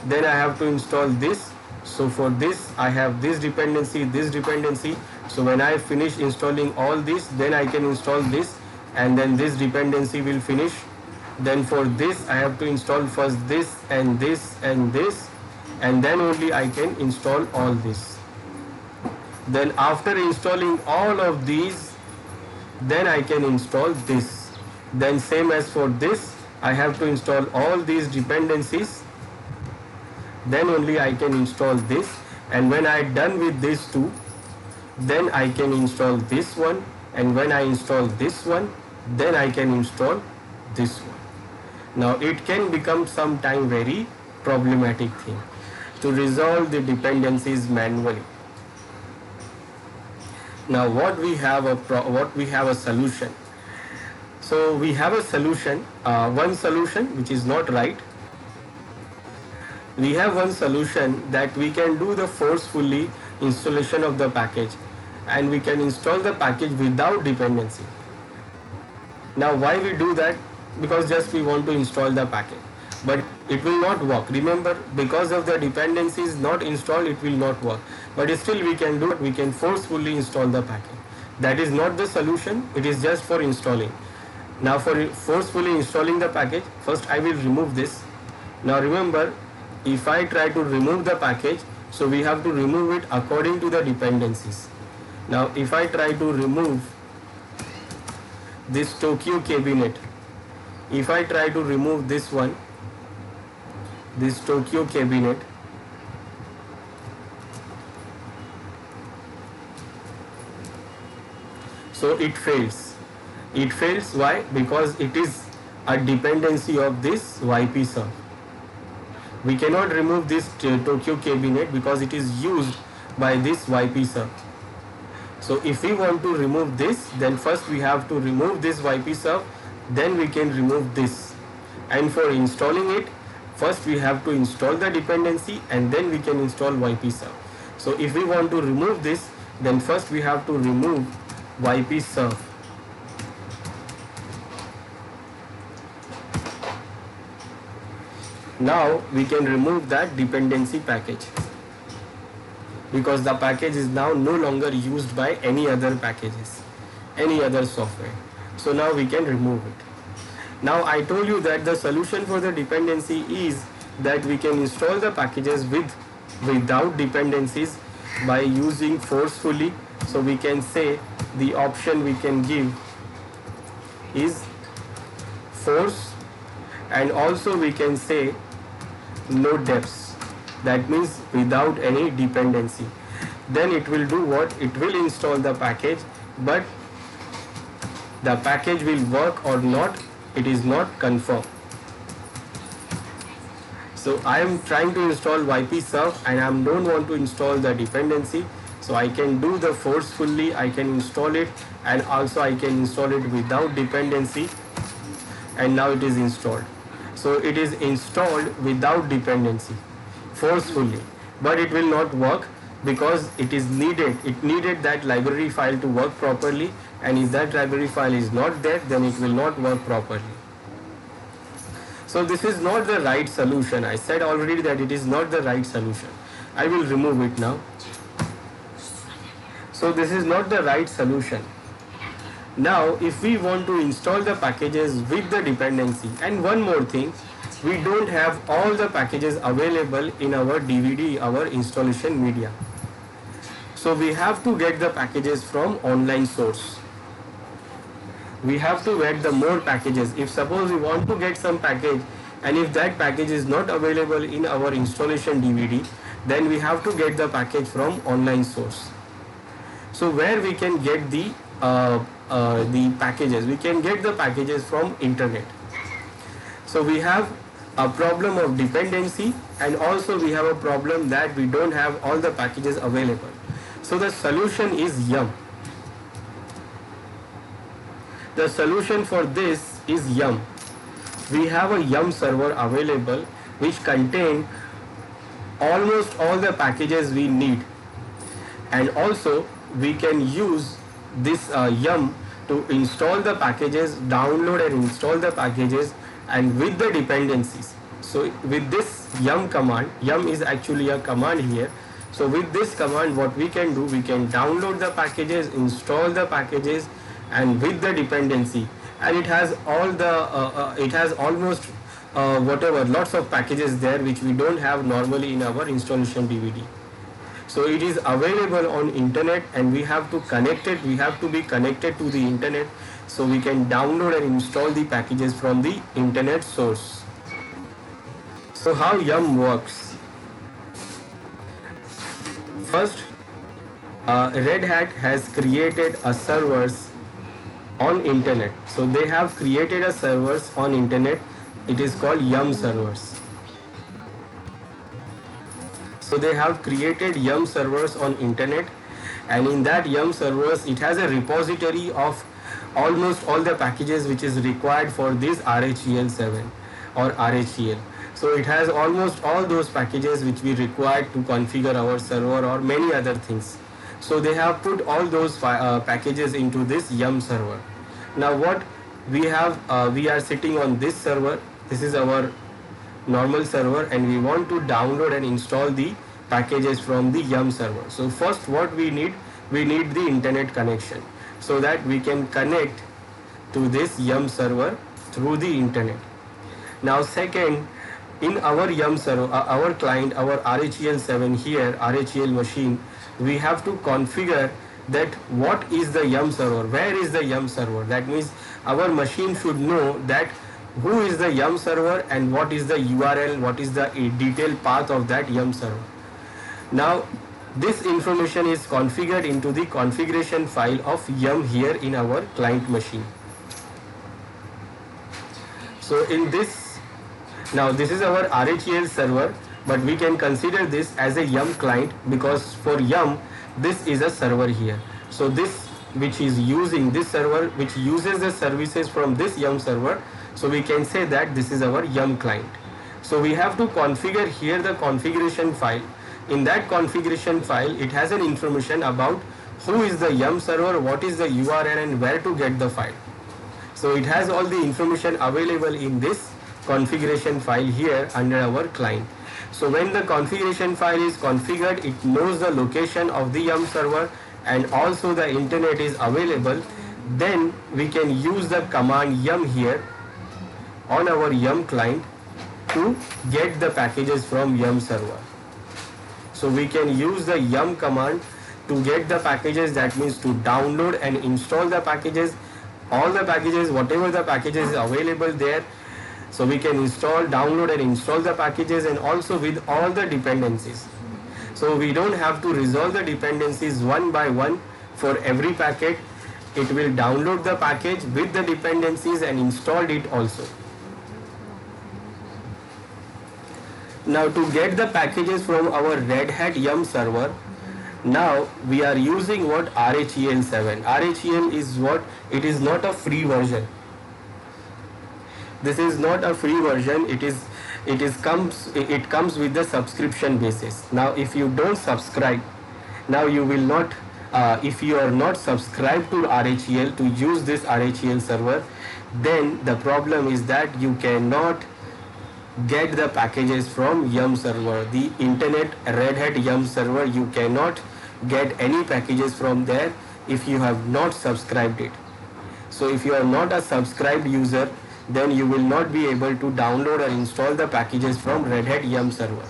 Then I have to install this, so for this I have this dependency. So when I finish installing all this, then I can install this, and then this dependency will finish. Then for this I have to install first this and this and this, and then only I can install all this. Then after installing all of these, then I can install this. Then same as for this, I have to install all these dependencies, then only I can install this. And when I done with these two, then I can install this one, and when I install this one, then I can install this one. Now it can become sometime very problematic thing to resolve the dependencies manually. Now what we have a solution. So we have a solution, one solution which is not right. We have one solution that we can do the forcefully installation of the package, and we can install the package without dependency. Now why we do that? Because just we want to install the package, but it will not work. Remember, because of the dependencies not installed, it will not work. But still we can do it. We can forcefully install the package. That is not the solution. It is just for installing. Now for forcefully installing the package, first I will remove this. Now remember, if I try to remove the package, so we have to remove it according to the dependencies. Now if I try to remove this Tokyo cabinet, if I try to remove this one, this Tokyo cabinet, so it fails. It fails. Why? Because it is a dependency of this YP sub. We cannot remove this Tokyo cabinet because it is used by this YP sub. So if we want to remove this, then first we have to remove this YP sub, then we can remove this. And for installing it, first we have to install the dependency and then we can install YP sub. So if we want to remove this, then first we have to remove YP sub. Now we can remove that dependency package, because the package is now no longer used by any other packages, any other software. So now we can remove it. Now I told you that the solution for the dependency is that we can install the packages without dependencies by using forcefully. So we can say the option we can give is force, and also we can say no depths. That means without any dependency. Then it will do what? It will install the package, but the package will work or not, it is not confirmed. So I am trying to install YP sub and I don't want to install the dependency. So I can do the forcefully, I can install it, and also I can install it without dependency, and now it is installed. So it is installed without dependency, forcefully, but it will not work because it needed that library file to work properly, and if that library file is not there, then it will not work properly. So this is not the right solution. I said already that it is not the right solution. I will remove it now. So this is not the right solution. Now if we want to install the packages with the dependency, and one more thing, we don't have all the packages available in our DVD, our installation media. So we have to get the packages from online source. We have to get the more packages. If suppose we want to get some package, and if that package is not available in our installation DVD, then we have to get the package from online source. So where we can get the packages? We can get the packages from internet. So we have a problem of dependency, and also we have a problem that we don't have all the packages available. So the solution is Yum. The solution for this is Yum. We have a Yum server available which contain almost all the packages we need, and also we can use this Yum to install the packages, download and install the packages, and with the dependencies. So with this Yum command, Yum is actually a command here. So with this command, what we can do, we can download the packages, install the packages, and with the dependency, and it has all the it has almost lots of packages there which we don't have normally in our installation DVD. So it is available on internet, and we have to connect it. We have to be connected to the internet, so we can download and install the packages from the internet source. So how Yum works? First, Red Hat has created a servers on internet. So they have created a servers on internet. It is called Yum servers. So they have created Yum servers on internet, and in that Yum servers, it has a repository of almost all the packages which is required for this RHEL7 or RHEL. So it has almost all those packages which we require to configure our server or many other things. So they have put all those packages into this Yum server. Now what we have, we are sitting on this server. This is our normal server, and we want to download and install the packages from the Yum server. So first what we need the internet connection, so that we can connect to this Yum server through the internet. Now second, in our Yum server, our client, our RHEL7 here, RHEL machine, we have to configure that what is the Yum server, where is the Yum server. That means our machine should know that who is the Yum server and what is the URL, what is the detailed path of that Yum server. Now this information is configured into the configuration file of Yum here in our client machine. So in this, now this is our RHEL server, but we can consider this as a Yum client, because for Yum this is a server here. So this which is using this server, which uses the services from this Yum server, so we can say that this is our Yum client. So we have to configure here the configuration file. In that configuration file, it has an information about who is the Yum server, what is the URL, and where to get the file. So it has all the information available in this configuration file here under our client. So when the configuration file is configured, it knows the location of the Yum server, and also the internet is available. Then we can use the command Yum here on our Yum client to get the packages from Yum server. So we can use the Yum command to get the packages, that means to download and install the packages, all the packages, whatever the packages is available there. So we can install, download and install the packages, and also with all the dependencies. So we don't have to resolve the dependencies one by one for every packet. It will download the package with the dependencies and install it also. Now to get the packages from our Red Hat Yum server, now we are using what? RHEL7. RHEL is what? It is not a free version. This is not a free version. It comes with the subscription basis. Now if you don't subscribe, now you will not, if you are not subscribed to RHEL to use this RHEL server, then the problem is that you cannot get the packages from Yum server, the internet Red Hat Yum server. You cannot get any packages from there if you have not subscribed it. So if you are not a subscribed user, then you will not be able to download or install the packages from Red Hat Yum server.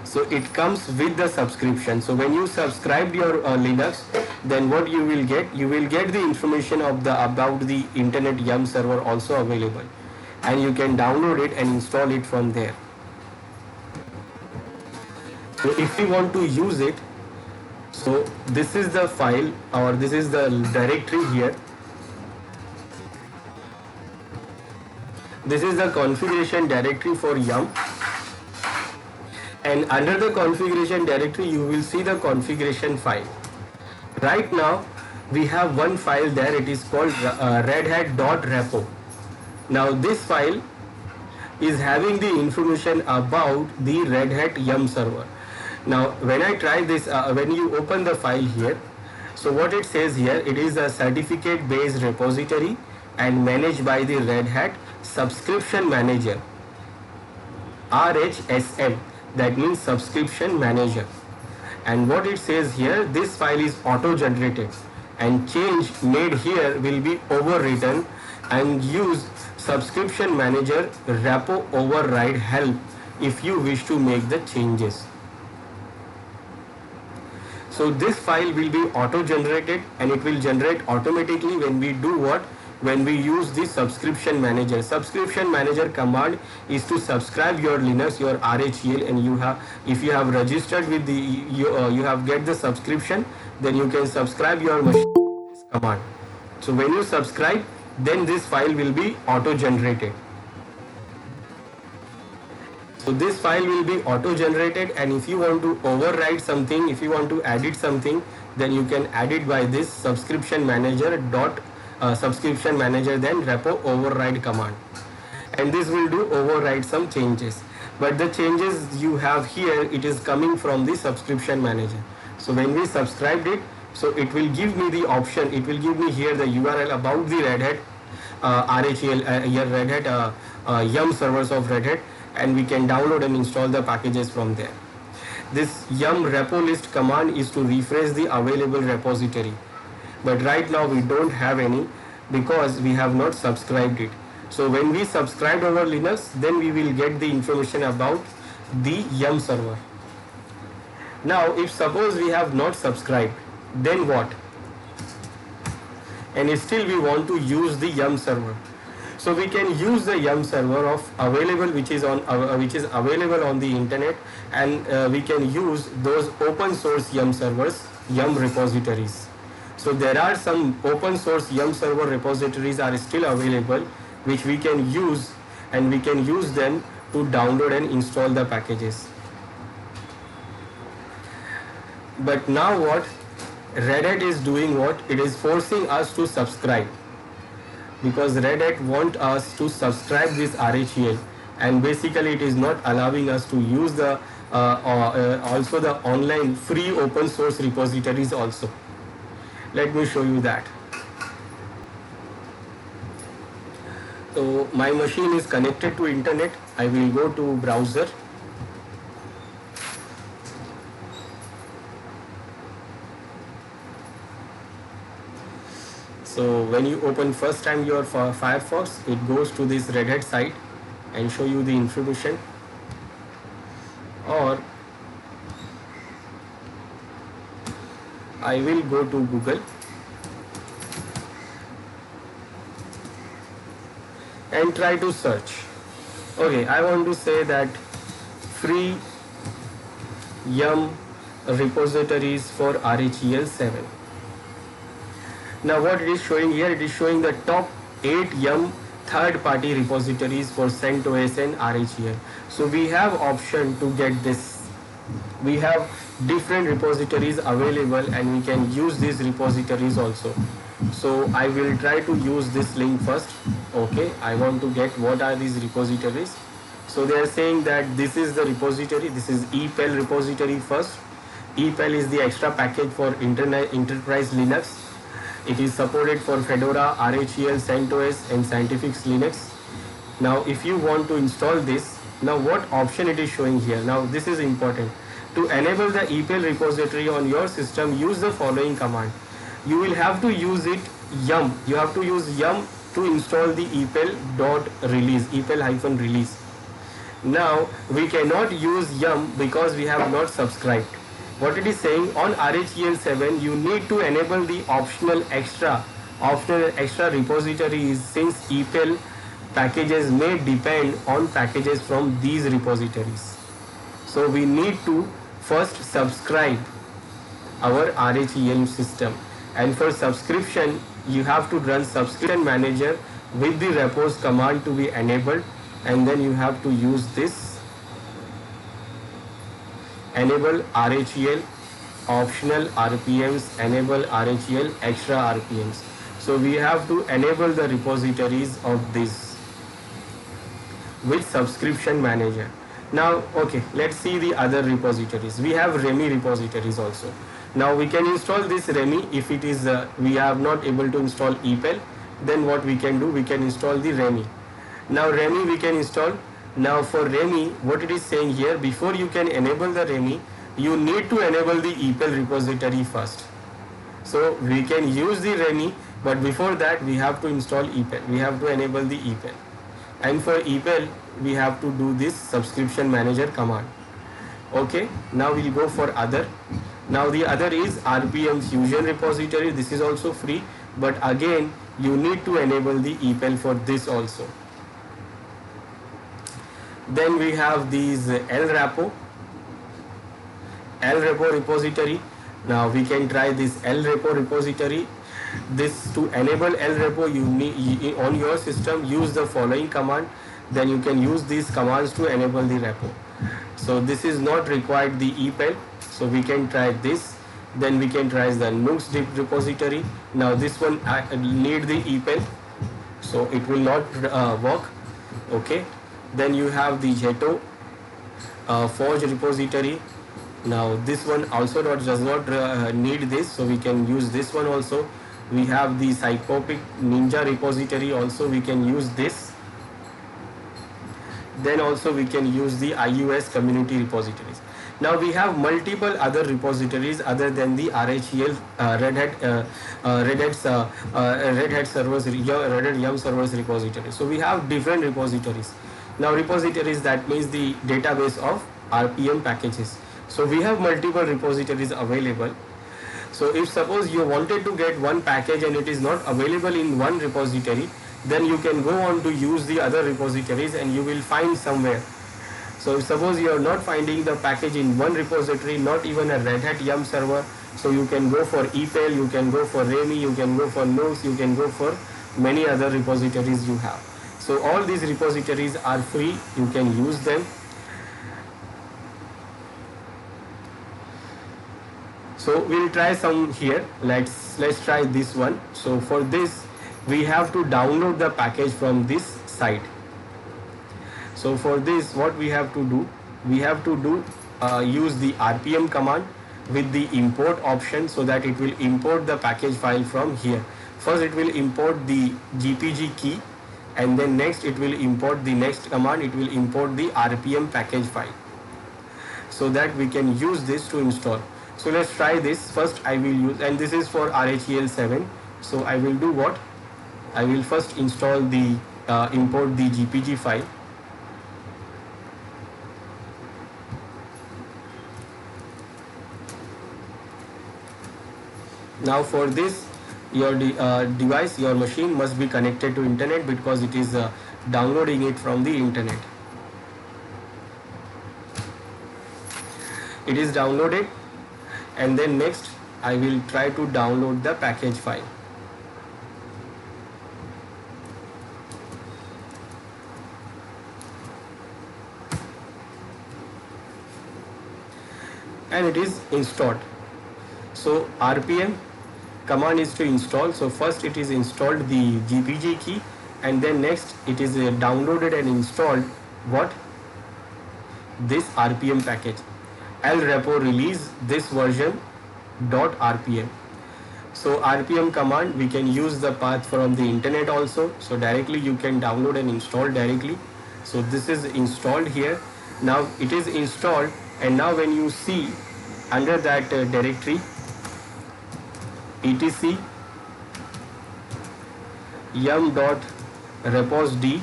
So it comes with the subscription. So when you subscribe your Linux, then what you will get the information of the about the internet Yum server also available, and you can download it and install it from there. So if you want to use it, so this is the file, or this is the directory here. This is the configuration directory for Yum, and under the configuration directory you will see the configuration file. Right now we have one file there, it is called redhat.repo. Now this file is having the information about the Red Hat Yum server. Now when I try this, when you open the file here, so what it says here, it is a certificate based repository and managed by the Red Hat Subscription Manager, RHSM, that means Subscription Manager. And what it says here, this file is auto generated and change made here will be overwritten, and use Subscription Manager repo override help if you wish to make the changes. So this file will be auto generated, and it will generate automatically when we do what? When we use the subscription manager. Subscription manager command is to subscribe your Linux, your RHEL, and you have, if you have registered with the you have get the subscription, then you can subscribe your machine with this command. So when you subscribe, then this file will be auto generated. So this file will be auto generated, and if you want to override something, if you want to edit something, then you can add it by this subscription manager subscription manager then repo override command, and this will do override some changes. But the changes you have here, it is coming from the subscription manager. So when we subscribed it, so it will give me the option, it will give me here the URL about the Red Hat RHEL, here Red Hat Yum servers of Red Hat, and we can download and install the packages from there. This Yum repo list command is to refresh the available repository, but right now we don't have any because we have not subscribed it. So when we subscribe our Linux, then we will get the information about the Yum server. Now if suppose we have not subscribed, then what? And if still we want to use the Yum server, so we can use the Yum server of available, which is available on the internet, and we can use those open source Yum servers, Yum repositories. So there are some open source Yum server repositories are still available, which we can use, and we can use them to download and install the packages. But now what Red Hat is doing, what it is forcing us to subscribe, because Red Hat want us to subscribe this RHEL, and basically it is not allowing us to use the also the online free open source repositories also. Let me show you that. So my machine is connected to internet. I will go to browser. So when you open first time your Firefox, it goes to this Red Hat site and show you the information. Or I will go to Google and try to search. Okay, I want to say that free Yum repositories for RHEL 7. Now what it is showing here, it is showing the top 8 Yum third-party repositories for CentOS and RHEL. So we have option to get this. We have different repositories available, and we can use these repositories also. So I will try to use this link first. Okay, I want to get what are these repositories. So they are saying that this is the repository, this is EPEL repository first. EPEL is the extra package for enterprise Linux. It is supported for Fedora, RHEL, CentOS and Scientific Linux. Now if you want to install this, Now what option it is showing here? Now this is important. To enable the EPEL repository on your system, use the following command. You will have to use it yum. You have to use yum to install the EPEL dot release, EPEL-release. Now we cannot use yum because we have not subscribed. What it is saying, on RHEL 7 you need to enable the optional extra repositories, since EPEL packages may depend on packages from these repositories. So we need to first subscribe our RHEL system, and for subscription you have to run subscription manager with the repos command to be enabled, and then you have to use this enable RHEL optional RPMs, enable RHEL extra RPMs. So we have to enable the repositories of this with subscription manager. Now okay, let's see the other repositories. We have REMI repositories also. Now we can install this REMI. If it is we are not able to install EPEL, then what we can do, we can install the REMI. Now REMI we can install. Now for REMI, what it is saying here, before you can enable the REMI, you need to enable the EPEL repository first. So we can use the REMI, but before that we have to install EPEL. We have to enable the EPEL. And for EPEL, we have to do this subscription manager command. Okay, now we'll go for other. Now the other is RPM Fusion repository. This is also free, but again you need to enable the EPEL for this also. Then we have these LRepo repository. Now we can try this LRepo repository. This, to enable LRepo, you need on your system use the following command. Then you can use these commands to enable the repo. So this is not required the EPEL, so we can try this. Then we can try the Nux repository. Now this one need the EPEL, so it will not work. Okay. Then you have the Jetto Forge repository. Now this one also does not need this, so we can use this one also. We have the Psychopic Ninja repository also, we can use this. Then also we can use the IUS community repositories. Now we have multiple other repositories other than the RHEL Red Hat servers, Red Hat Yum servers repository. So we have different repositories. Now repositories, that means the database of RPM packages. So we have multiple repositories available. So if suppose you wanted to get one package and it is not available in one repository, then you can go on to use the other repositories and you will find somewhere. So if suppose you are not finding the package in one repository, not even a Red Hat Yum server, so you can go for EPEL, you can go for REMI, you can go for Nux, you can go for many other repositories you have. So all these repositories are free, you can use them. So we'll try some here. Let's try this one. So for this we have to download the package from this site. So for this, what we have to do, we have to use the RPM command with the import option, so that it will import the package file from here. First it will import the GPG key, and then next it will import the next command, it will import the RPM package file, so that we can use this to install. So let's try this. First I will use, and this is for RHEL 7. So I will do what? I will first install the import the GPG file. Now for this, your device, your machine must be connected to internet, because it is downloading it from the internet. It is downloaded, and then next I will try to download the package file. And it is installed. So RPM command is to install. So first it is installed the GPG key, and then next it is downloaded and installed what? This RPM package, LRepo release this version .rpm. So RPM command, we can use the path from the internet also. So directly you can download and install directly. So this is installed here. Now it is installed, and now when you see under that directory etc yum.repos.d,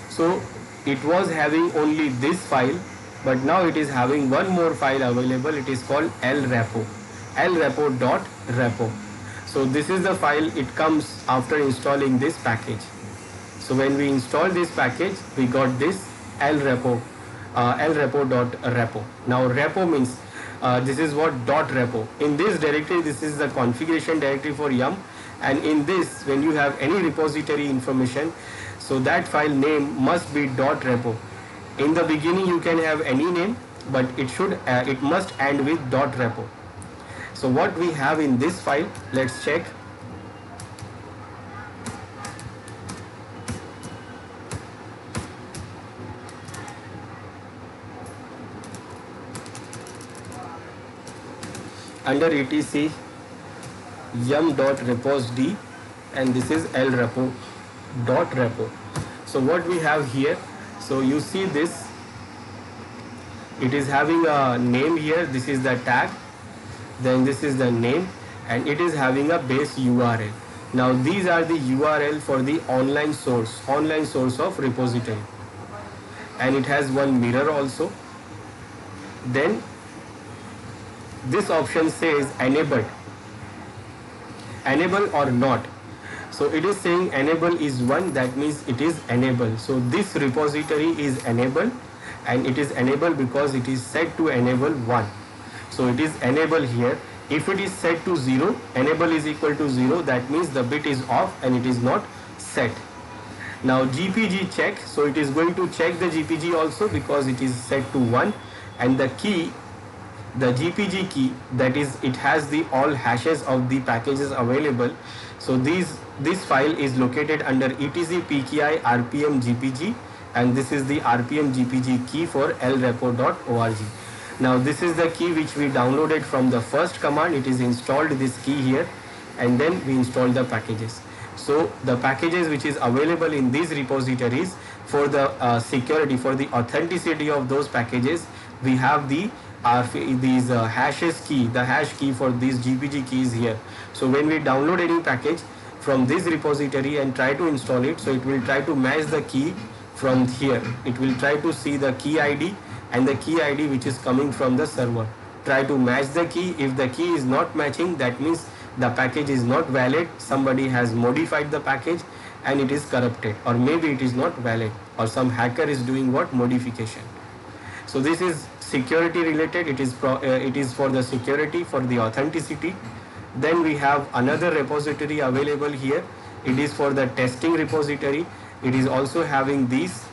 so it was having only this file, but now it is having one more file available. It is called lrepo.repo. So this is the file. It comes after installing this package. So when we install this package, we got this lrepo.repo. Now repo means this is what .repo. In this directory, this is the configuration directory for yum, and in this, when you have any repository information, so that file name must be .repo. In the beginning, you can have any name, but it must end with .repo. So what we have in this file, let's check. Under etc yum.repos.d, and this is lrepo.repo. So what we have here, so you see this, it is having a name here. This is the tag, then this is the name, and it is having a base URL. Now these are the URL for the online source of repository, and it has one mirror also. Then this option says enable or not. So it is saying enable is 1, that means it is enabled. So this repository is enabled, and it is enabled because it is set to enable 1. So it is enable here. If it is set to 0, enable is equal to 0, that means the bit is off and it is not set. Now GPG check, so it is going to check the GPG also because it is set to 1, and the key, the GPG key, that is, it has the all hashes of the packages available. So this file is located under etc pki rpm gpg, and this is the rpm gpg key for lrepo.org. Now this is the key which we downloaded from the first command. It is installed this key here, and then we installed the packages. So the packages which is available in these repositories, for the security, for the authenticity of those packages, we have the hashes key, the hash key for these GPG keys here. So when we download any package from this repository and try to install it, so it will try to match the key from here. It will try to see the key ID and the key ID which is coming from the server. Try to match the key. If the key is not matching, that means the package is not valid. Somebody has modified the package and it is corrupted, or maybe it is not valid, or some hacker is doing what, modification. So this is security related. It is for the security, for the authenticity. Then we have another repository available here. It is for the testing repository. It is also having these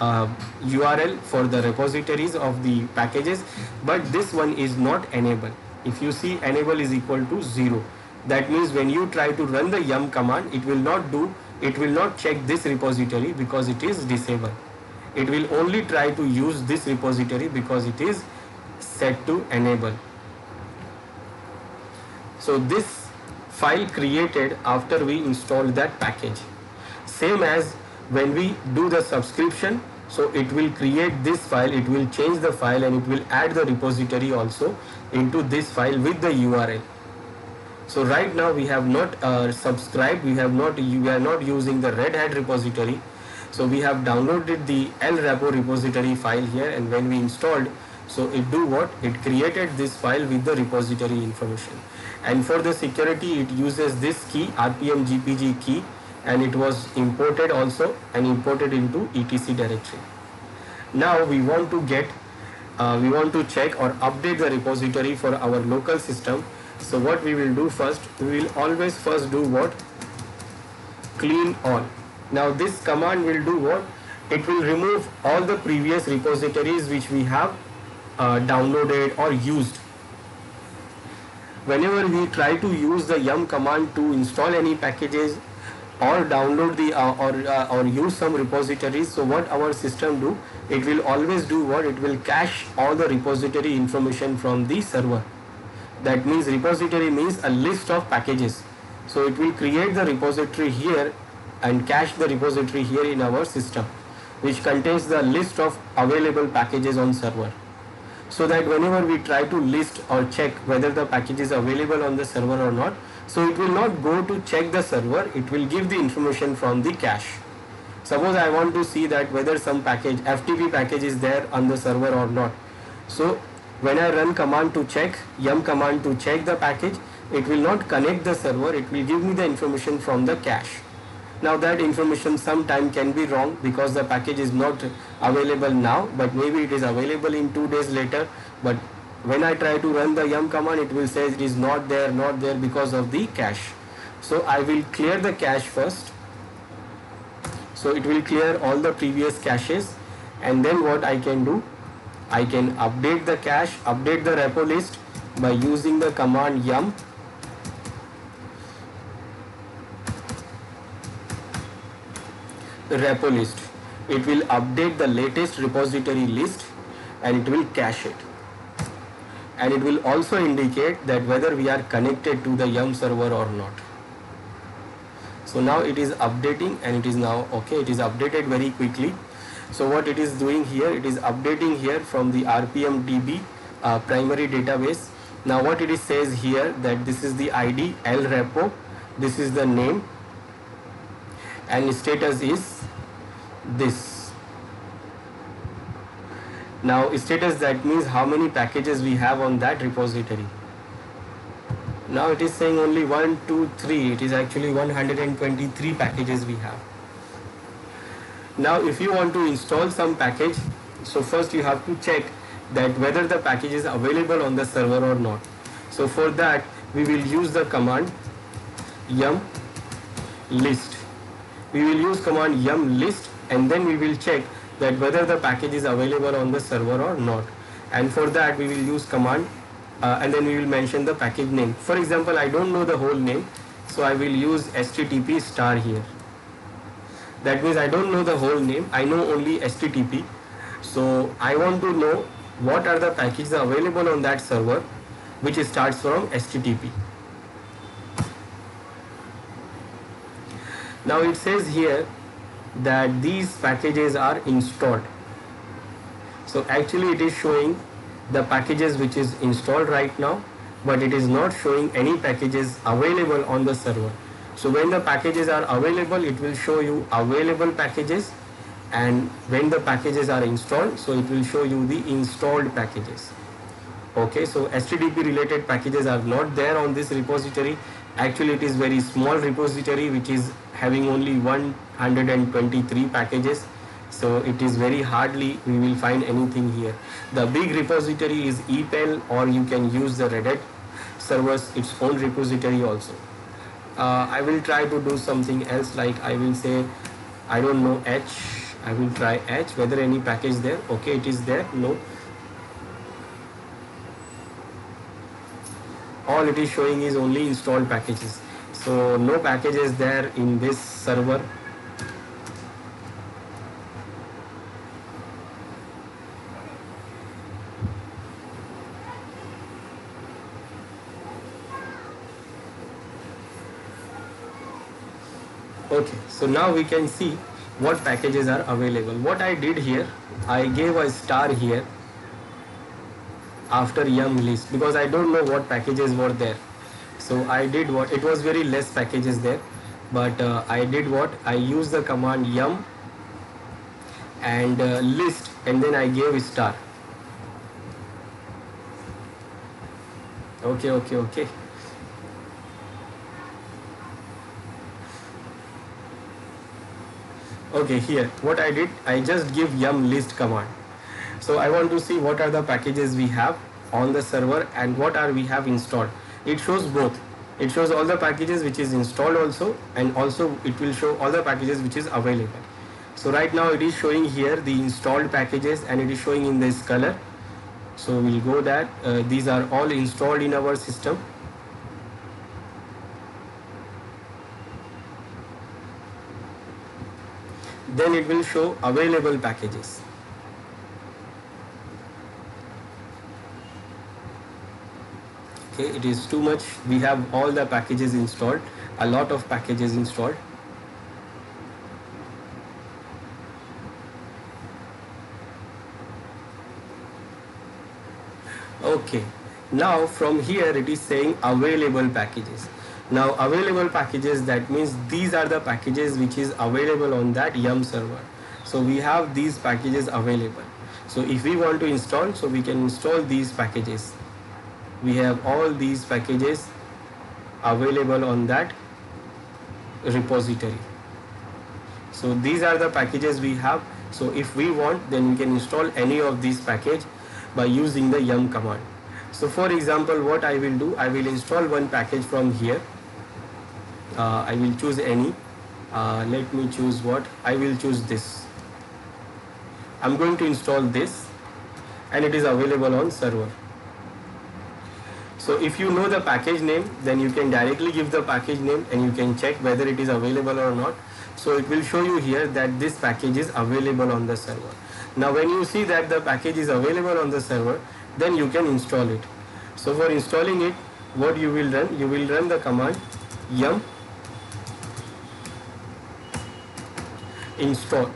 URL for the repositories of the packages, but this one is not enabled. If you see, enable is equal to 0. That means when you try to run the yum command, it will not check this repository because it is disabled. It will only try to use this repository because it is set to enable. So this file created after we installed that package. Same as when we do the subscription, so it will create this file, it will change the file, and it will add the repository also into this file with the URL. So right now we have not subscribed, we are not using the Red Hat repository. So we have downloaded the lrepo repository file here, and when we installed, so it do what? It created this file with the repository information. And for the security, it uses this key, rpm gpg key, and it was imported also and imported into etc directory. Now we want to check or update the repository for our local system. So what we will do first, we will always first do what? Clean all. Now this command will do what? It will remove all the previous repositories which we have downloaded or used. Whenever we try to use the yum command to install any packages or download the or use some repositories, so what our system do? It will always do what? It will cache all the repository information from the server. That means repository means a list of packages. So it will create the repository here and cache the repository here in our system, which contains the list of available packages on server, so that whenever we try to list or check whether the package is available on the server or not, so it will not go to check the server, it will give the information from the cache. Suppose I want to see that whether some package, FTP package is there on the server or not. So when I run command to check, yum command to check the package, it will not connect the server, it will give me the information from the cache. Now that information sometime can be wrong because the package is not available now, but maybe it is available in 2 days later. But when I try to run the yum command, it will say it is not there because of the cache. So I will clear the cache first. So it will clear all the previous caches, and then what I can do, I can update the cache, update the repo list by using the command yum. The repo list, it will update the latest repository list and it will cache it, and it will also indicate that whether we are connected to the yum server or not. So now it is updating, and it is now okay, it is updated very quickly. So what it is doing here, it is updating here from the RPMDB primary database. Now what it is says here, that this is the ID L repo, this is the name, and status is this. Now status, that means how many packages we have on that repository. Now it is saying only 1, 2, 3. It is actually 123 packages we have. Now if you want to install some package, so first you have to check that whether the package is available on the server or not. So for that we will use the command yum list. We will use command yum list, and then we will check that whether the package is available on the server or not. And for that we will use command and then we will mention the package name. For example, I don't know the whole name, so I will use http star here. That means I don't know the whole name, I know only http. So I want to know what are the packages available on that server which starts from http. Now it says here that these packages are installed. So actually it is showing the packages which is installed right now, but it is not showing any packages available on the server. So when the packages are available, it will show you available packages, and when the packages are installed, so it will show you the installed packages. Okay, so HTTP related packages are not there on this repository. Actually it is very small repository which is having only 123 packages. So it is very hardly we will find anything here. The big repository is EPEL, or you can use the Red Hat servers, its own repository also. I will try to do something else, like I will say, I don't know, H. I will try H, whether any package there. Okay, it is there. No. All it is showing is only installed packages. So no packages there in this server. Okay, so now we can see what packages are available. What I did here, I gave a star here after yum list because I don't know what packages were there. So I did what, it was very less packages there, but I did what, I used the command yum and list, and then I gave a star. Okay. Okay, here what I did, I just give yum list command. So I want to see what are the packages we have on the server and what are we have installed. It shows both. It shows all the packages which is installed also, and also it will show all the packages which is available. So right now it is showing here the installed packages, and it is showing in this color. So we'll go that these are all installed in our system. Then it will show available packages. Okay, it is too much. We have all the packages installed, a lot of packages installed. Okay, now from here it is saying available packages. Now available packages, that means these are the packages which is available on that Yum server. So we have these packages available. So if we want to install, so we can install these packages. We have all these packages available on that repository. So these are the packages we have. So if we want, then we can install any of these package by using the yum command. So for example, what I will do, I will install one package from here. I will choose any. Let me choose what? I will choose this. I'm going to install this, and it is available on server. So if you know the package name, then you can directly give the package name and you can check whether it is available or not. So it will show you here that this package is available on the server. Now when you see that the package is available on the server, then you can install it. So for installing it, what you will run the command yum install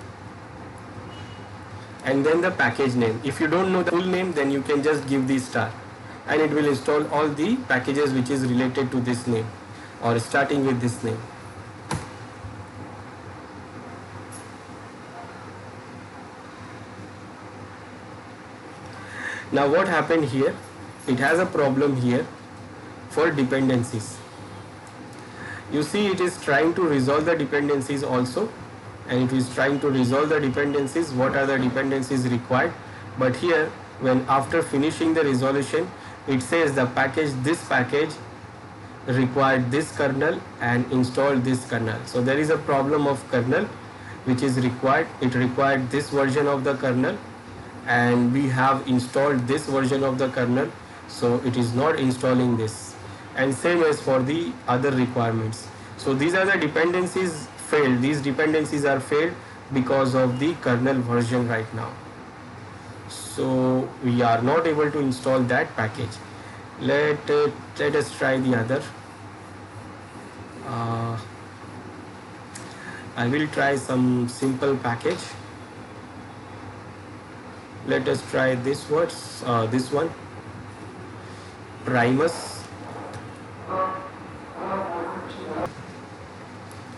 and then the package name. If you don't know the full name, then you can just give the star and it will install all the packages which is related to this name or starting with this name. Now what happened here? It has a problem here for dependencies. You see, it is trying to resolve the dependencies also, and it is trying to resolve the dependencies, what are the dependencies required. But here, when after finishing the resolution, it says the package, this package required this kernel and installed this kernel. So there is a problem of kernel which is required. It required this version of the kernel and we have installed this version of the kernel, so it is not installing this, and same as for the other requirements. So these are the dependencies failed. These dependencies are failed because of the kernel version right now. So we are not able to install that package. Let us try the other. I will try some simple package. Let us try this one, Primus.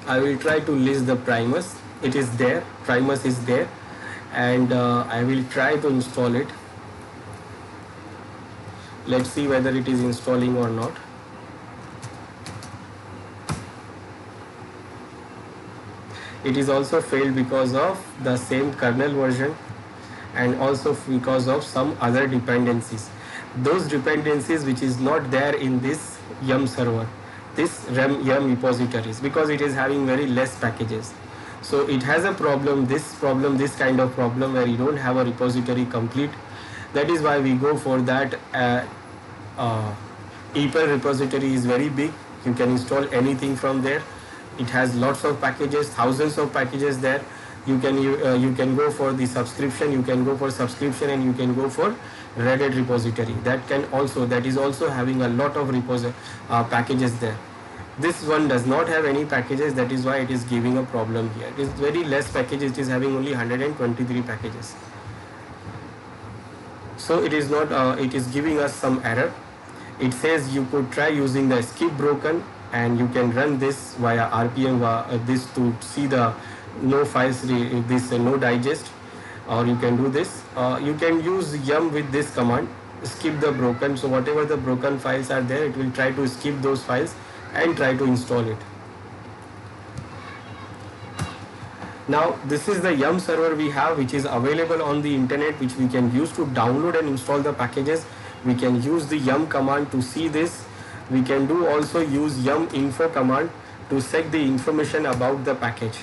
I will try to list the Primus. It is there, Primus is there, and I will try to install it. Let's see whether it is installing or not. It is also failed because of the same kernel version and also because of some other dependencies. Those dependencies which is not there in this yum server, this yum repositories, because it is having very less packages. So it has a problem, this kind of problem where you don't have a repository complete. That is why we go for that. EPEL repository is very big. You can install anything from there. It has lots of packages, thousands of packages there. You can go for the subscription, you can go for subscription, and you can go for Red Hat repository. That is also having a lot of packages there. This one does not have any packages. That is why it is giving a problem here. It is very less packages. It is having only 123 packages. So it is not. It is giving us some error. It says you could try using the skip broken, and you can run this via RPM this to see the no files, this no digest, or you can do this. You can use yum with this command, skip the broken. So whatever the broken files are there, it will try to skip those files and try to install it. Now this is the yum server we have, which is available on the internet, which we can use to download and install the packages. We can use the yum command to see this. We can also use yum info command to check the information about the package.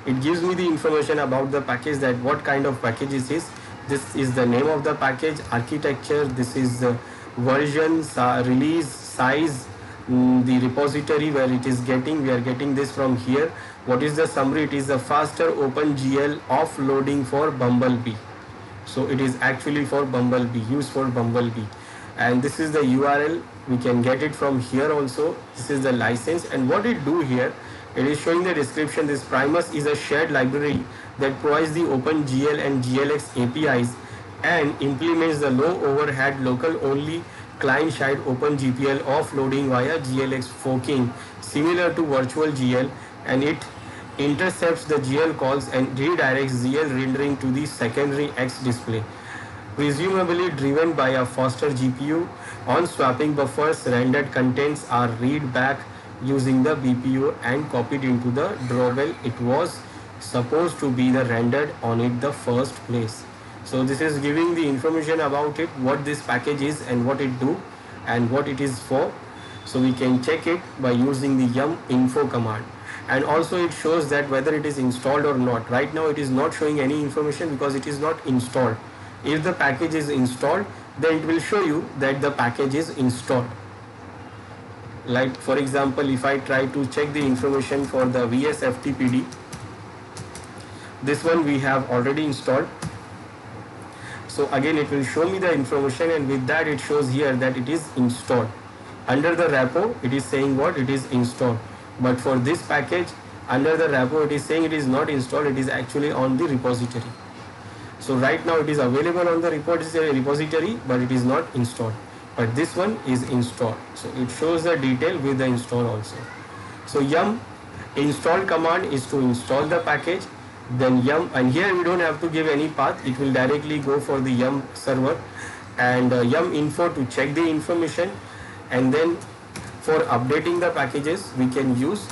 It gives me the information about the package, that what kind of package it is. This is the name of the package, architecture, this is the version, release, size, the repository where it is getting. We are getting this from here. What is the summary? It is the faster OpenGL offloading for Bumblebee. So it is actually for Bumblebee, used for Bumblebee. And this is the URL. We can get it from here also. This is the license, and what it do here, it is showing the description. This Primus is a shared library that provides the OpenGL and GLX APIs and implements the low overhead local only client-side OpenGPL offloading via GLX forking similar to virtual GL, and it intercepts the GL calls and redirects GL rendering to the secondary X display, presumably driven by a faster GPU. On swapping buffers, rendered contents are read back using the BPU and copied into the drawbell it was supposed to be the rendered on it the first place. So this is giving the information about it, what this package is and what it do and what it is for. So we can check it by using the yum info command, and also it shows that whether it is installed or not. Right now it is not showing any information because it is not installed. If the package is installed, then it will show you that the package is installed. Like for example, if I try to check the information for the VSFTPD, this one we have already installed. So again it will show me the information, and with that it shows here that it is installed. Under the repo it is saying what? It is installed. But for this package, under the repo it is saying it is not installed, it is actually on the repository. So right now it is available on the repository, but it is not installed. But this one is installed. So it shows the detail with the install also. So yum install command is to install the package. Then yum, and here we don't have to give any path, it will directly go for the yum server, and yum info to check the information, and then for updating the packages we can use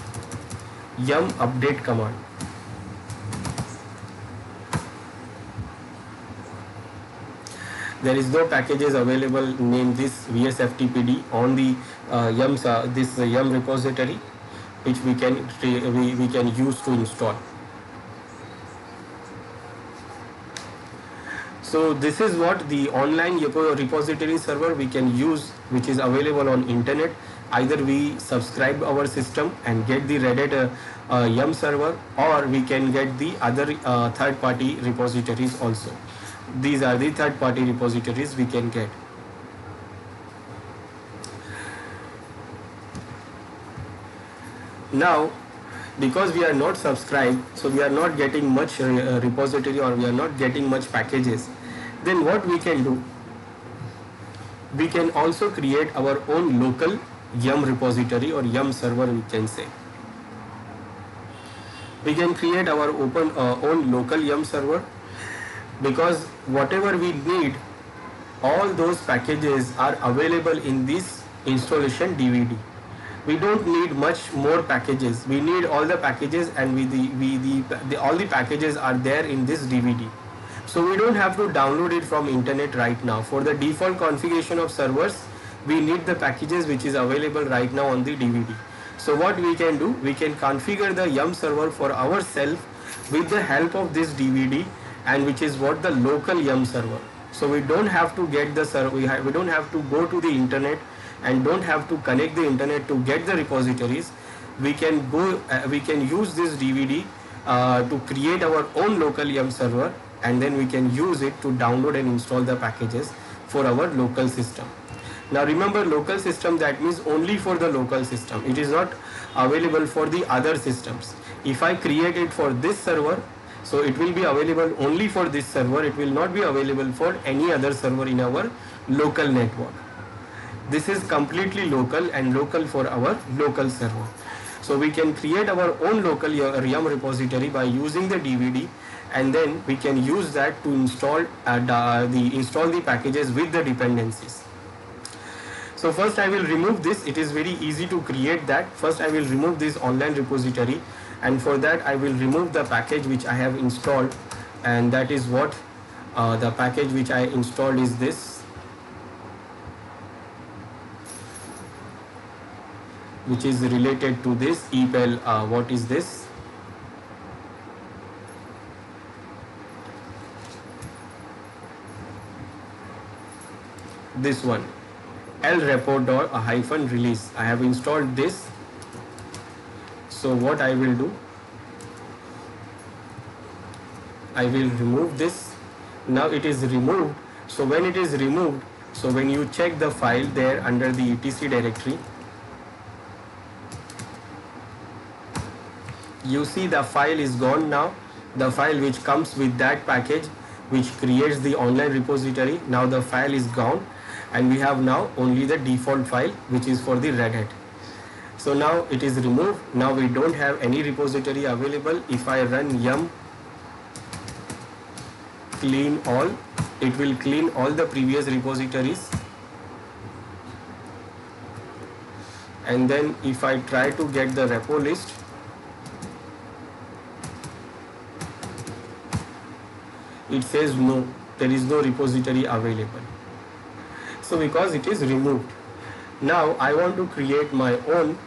yum update command. There is no packages available named this VSFTPD on the yum repository, which we can use to install. So this is what the online repository server we can use, which is available on internet. Either we subscribe our system and get the Reddit yum server, or we can get the other third-party repositories also. These are the third-party repositories we can get. Now, because we are not subscribed, so we are not getting much repository, or we are not getting much packages. Then what we can do? We can also create our own local yum repository or yum server, we can say. We can create our own local yum server, because whatever we need, all those packages are available in this installation DVD. We don't need much more packages. We need all the packages, and all the packages are there in this DVD. So we don't have to download it from internet right now. For the default configuration of servers, we need the packages which is available right now on the DVD. So what we can do, we can configure the yum server for ourselves with the help of this DVD, and which is what the local yum server. So we don't have to get the server, we don't have to go to the internet and don't have to connect the internet to get the repositories. We can use this DVD to create our own local yum server, and then we can use it to download and install the packages for our local system. Now remember, local system, that means only for the local system. It is not available for the other systems. If I create it for this server, so it will be available only for this server. It will not be available for any other server in our local network. This is completely local and local for our local server. So we can create our own local yum repository by using the DVD, and then we can use that to install the packages with the dependencies. So first I will remove this. It is very easy to create that. First I will remove this online repository, and for that I will remove the package which I have installed, and that is what the package which I installed is this, which is related to this EPEL. What is this? This one, lrepo.release. I have installed this. So what I will do, I will remove this. Now it is removed. So when it is removed, so when you check the file there under the etc directory, you see the file is gone now. The file which comes with that package, which creates the online repository. Now the file is gone and we have now only the default file which is for the Red Hat. So now it is removed. Now we don't have any repository available. If I run yum clean all, it will clean all the previous repositories. And then if I try to get the repo list, it says no, there is no repository available. So because it is removed. Now I want to create my own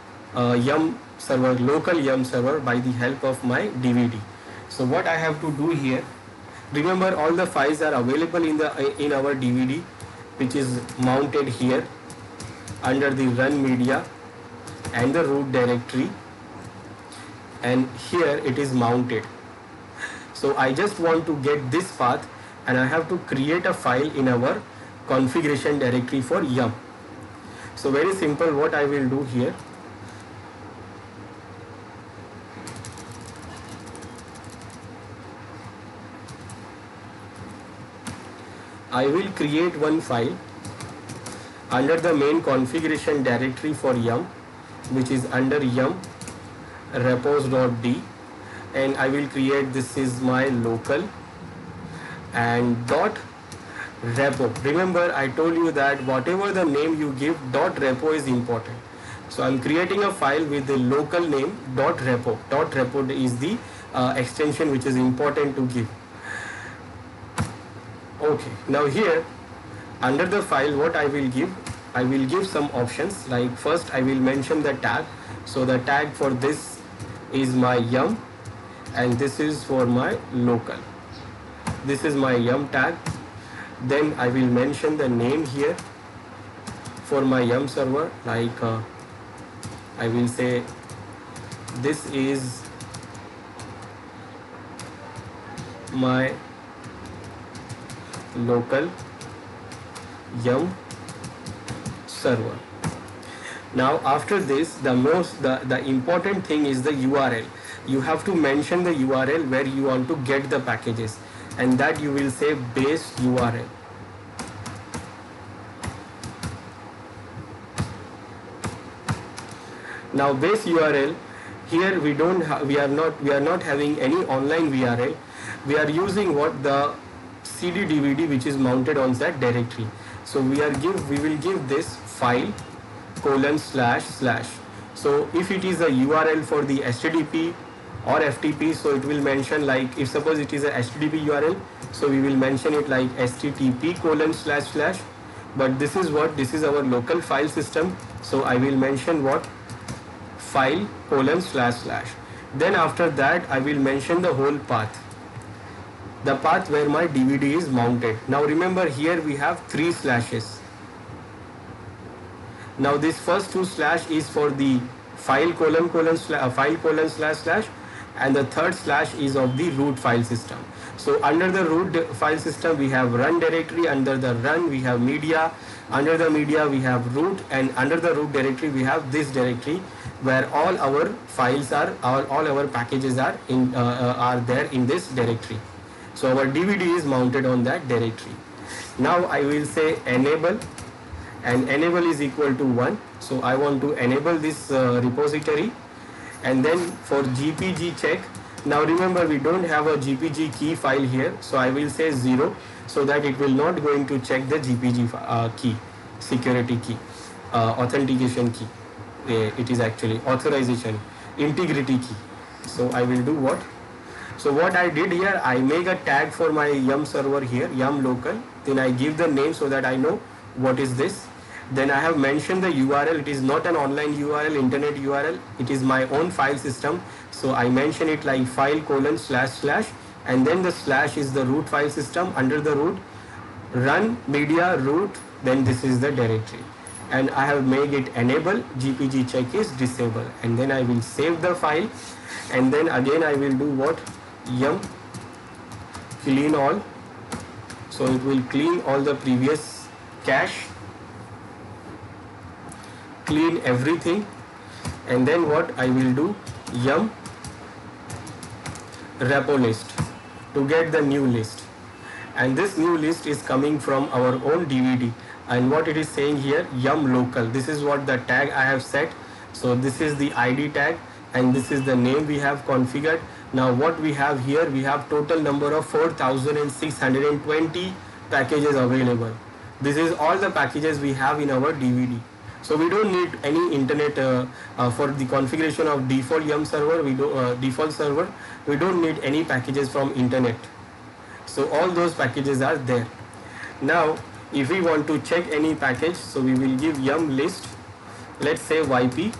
yum server, local yum server by the help of my DVD. So what I have to do here, remember all the files are available in our DVD, which is mounted here under the run media and the root directory, and here it is mounted. So I just want to get this path and I have to create a file in our configuration directory for yum. So very simple, what I will do here, I will create one file under the main configuration directory for yum, which is under yum repos.d, and I will create, this is my local, and dot repo. Remember I told you that whatever the name you give, dot repo is important. So I'm creating a file with the local name dot repo. Dot repo is the extension which is important to give. Okay, now here under the file what I will give some options, like first I will mention the tag. So the tag for this is my yum and this is for my local. This is my yum tag. Then I will mention the name here for my yum server, like I will say this is my local yum server. Now after this, the important thing is the URL. You have to mention the URL where you want to get the packages, and that you will say base URL. Now base URL, here we are not having any online URL. We are using what the CD DVD which is mounted on that directory. So we will give this file : // So if it is a URL for the HTTP or FTP, so it will mention, like if suppose it is a HTTP URL, so we will mention it like http://. But this is our local file system, so I will mention what, file : //. Then after that I will mention the whole path, the path where my DVD is mounted. Now remember here we have 3 slashes. Now this first 2 slash is for the file : // and the third slash is of the root file system. So under the root file system we have run directory, under the run we have media, under the media we have root, and under the root directory we have this directory where all our files are, all our packages are there in this directory. So our DVD is mounted on that directory. Now I will say enable, and enable is equal to 1. So I want to enable this repository. And then for GPG check, now remember we don't have a GPG key file here, so I will say 0, so that it will not going to check the GPG key, security key, authentication key. It is actually authorization, integrity key. So I will do what? So what I did here, I make a tag for my yum server here, yum local. Then I give the name so that I know what is this. Then I have mentioned the URL. It is not an online URL, internet URL. It is my own file system. So I mention it like file : //, and then the slash is the root file system. Under the root, run, media, root, then this is the directory. And I have made it enable, GPG check is disable. And then I will save the file. And then again I will do what? Yum clean all. So it will clean all the previous cache, clean everything, and then what I will do, yum repo list to get the new list. and this new list is coming from our own DVD. And what it is saying here, yum local, this is what the tag I have set. So this is the ID tag and this is the name we have configured. Now what we have here, we have total number of 4620 packages available. This is all the packages we have in our DVD. So we don't need any internet for the configuration of default yum server. Default server, we don't need any packages from internet. So all those packages are there. Now if we want to check any package, so we will give yum list, let's say yp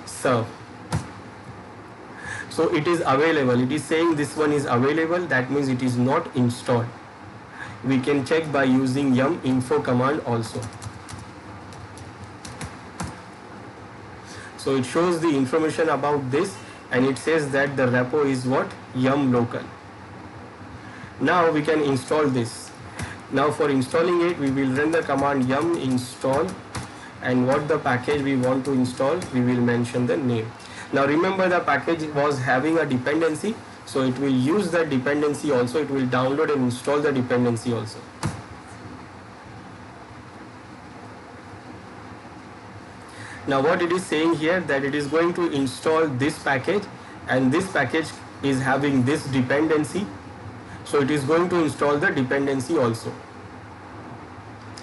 serve. So it is available, it is saying this one is available, that means it is not installed. We can check by using yum info command also. So it shows the information about this and it says that the repo is what, yum local. Now we can install this. Now for installing it, we will run the command yum install, and what the package we want to install, we will mention the name. Now remember, the package was having a dependency, so it will use the dependency also, it will download and install the dependency also. Now what it is saying here, that it is going to install this package, and this package is having this dependency, so it is going to install the dependency also.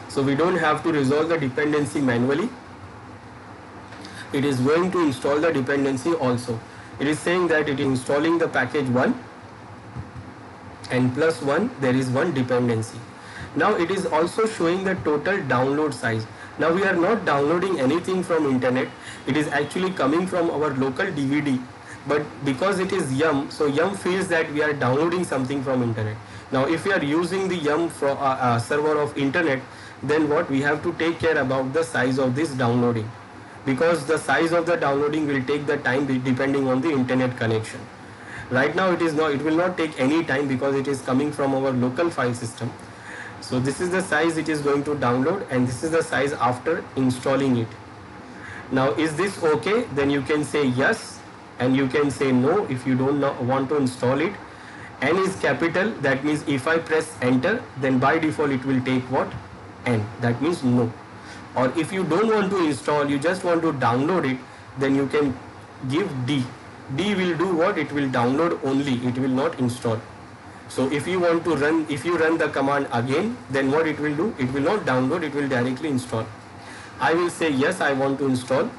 So we don't have to resolve the dependency manually. It is going to install the dependency also. It is saying that it is installing the package 1 and plus 1 there is one dependency. Now it is also showing the total download size. Now we are not downloading anything from internet. It is actually coming from our local DVD. But because it is yum, so yum feels that we are downloading something from internet. Now if we are using the yum server of internet, then what we have to take care about the size of this downloading, because the size of the downloading will take the time depending on the internet connection. Right now it will not take any time because it is coming from our local file system. So this is the size it is going to download, and this is the size after installing it. Now is this okay? Then you can say yes, and you can say no if you don't want to install it. N is capital, that means if I press enter, then by default it will take what? N, that means no. Or if you don't want to install, you just want to download it, then you can give D. D will do what? It will download only, it will not install. So if you want to run, if you run the command again, then what it will do? It will not download, it will directly install. I will say yes, I want to install.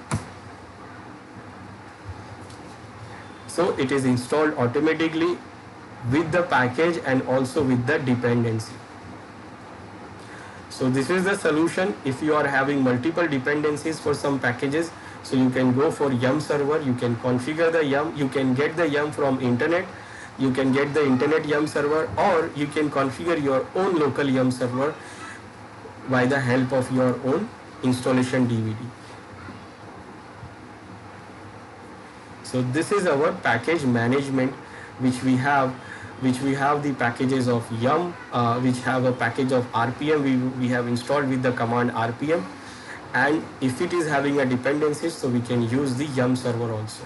So it is installed automatically with the package and also with the dependency. So this is the solution. If you are having multiple dependencies for some packages, so you can go for yum server, you can configure the yum, you can get the yum from internet, you can get the internet yum server, or you can configure your own local yum server by the help of your own installation DVD. So this is our package management, which we have the packages of yum, which have a package of RPM we have installed with the command RPM, and if it is having a dependency, so we can use the yum server also.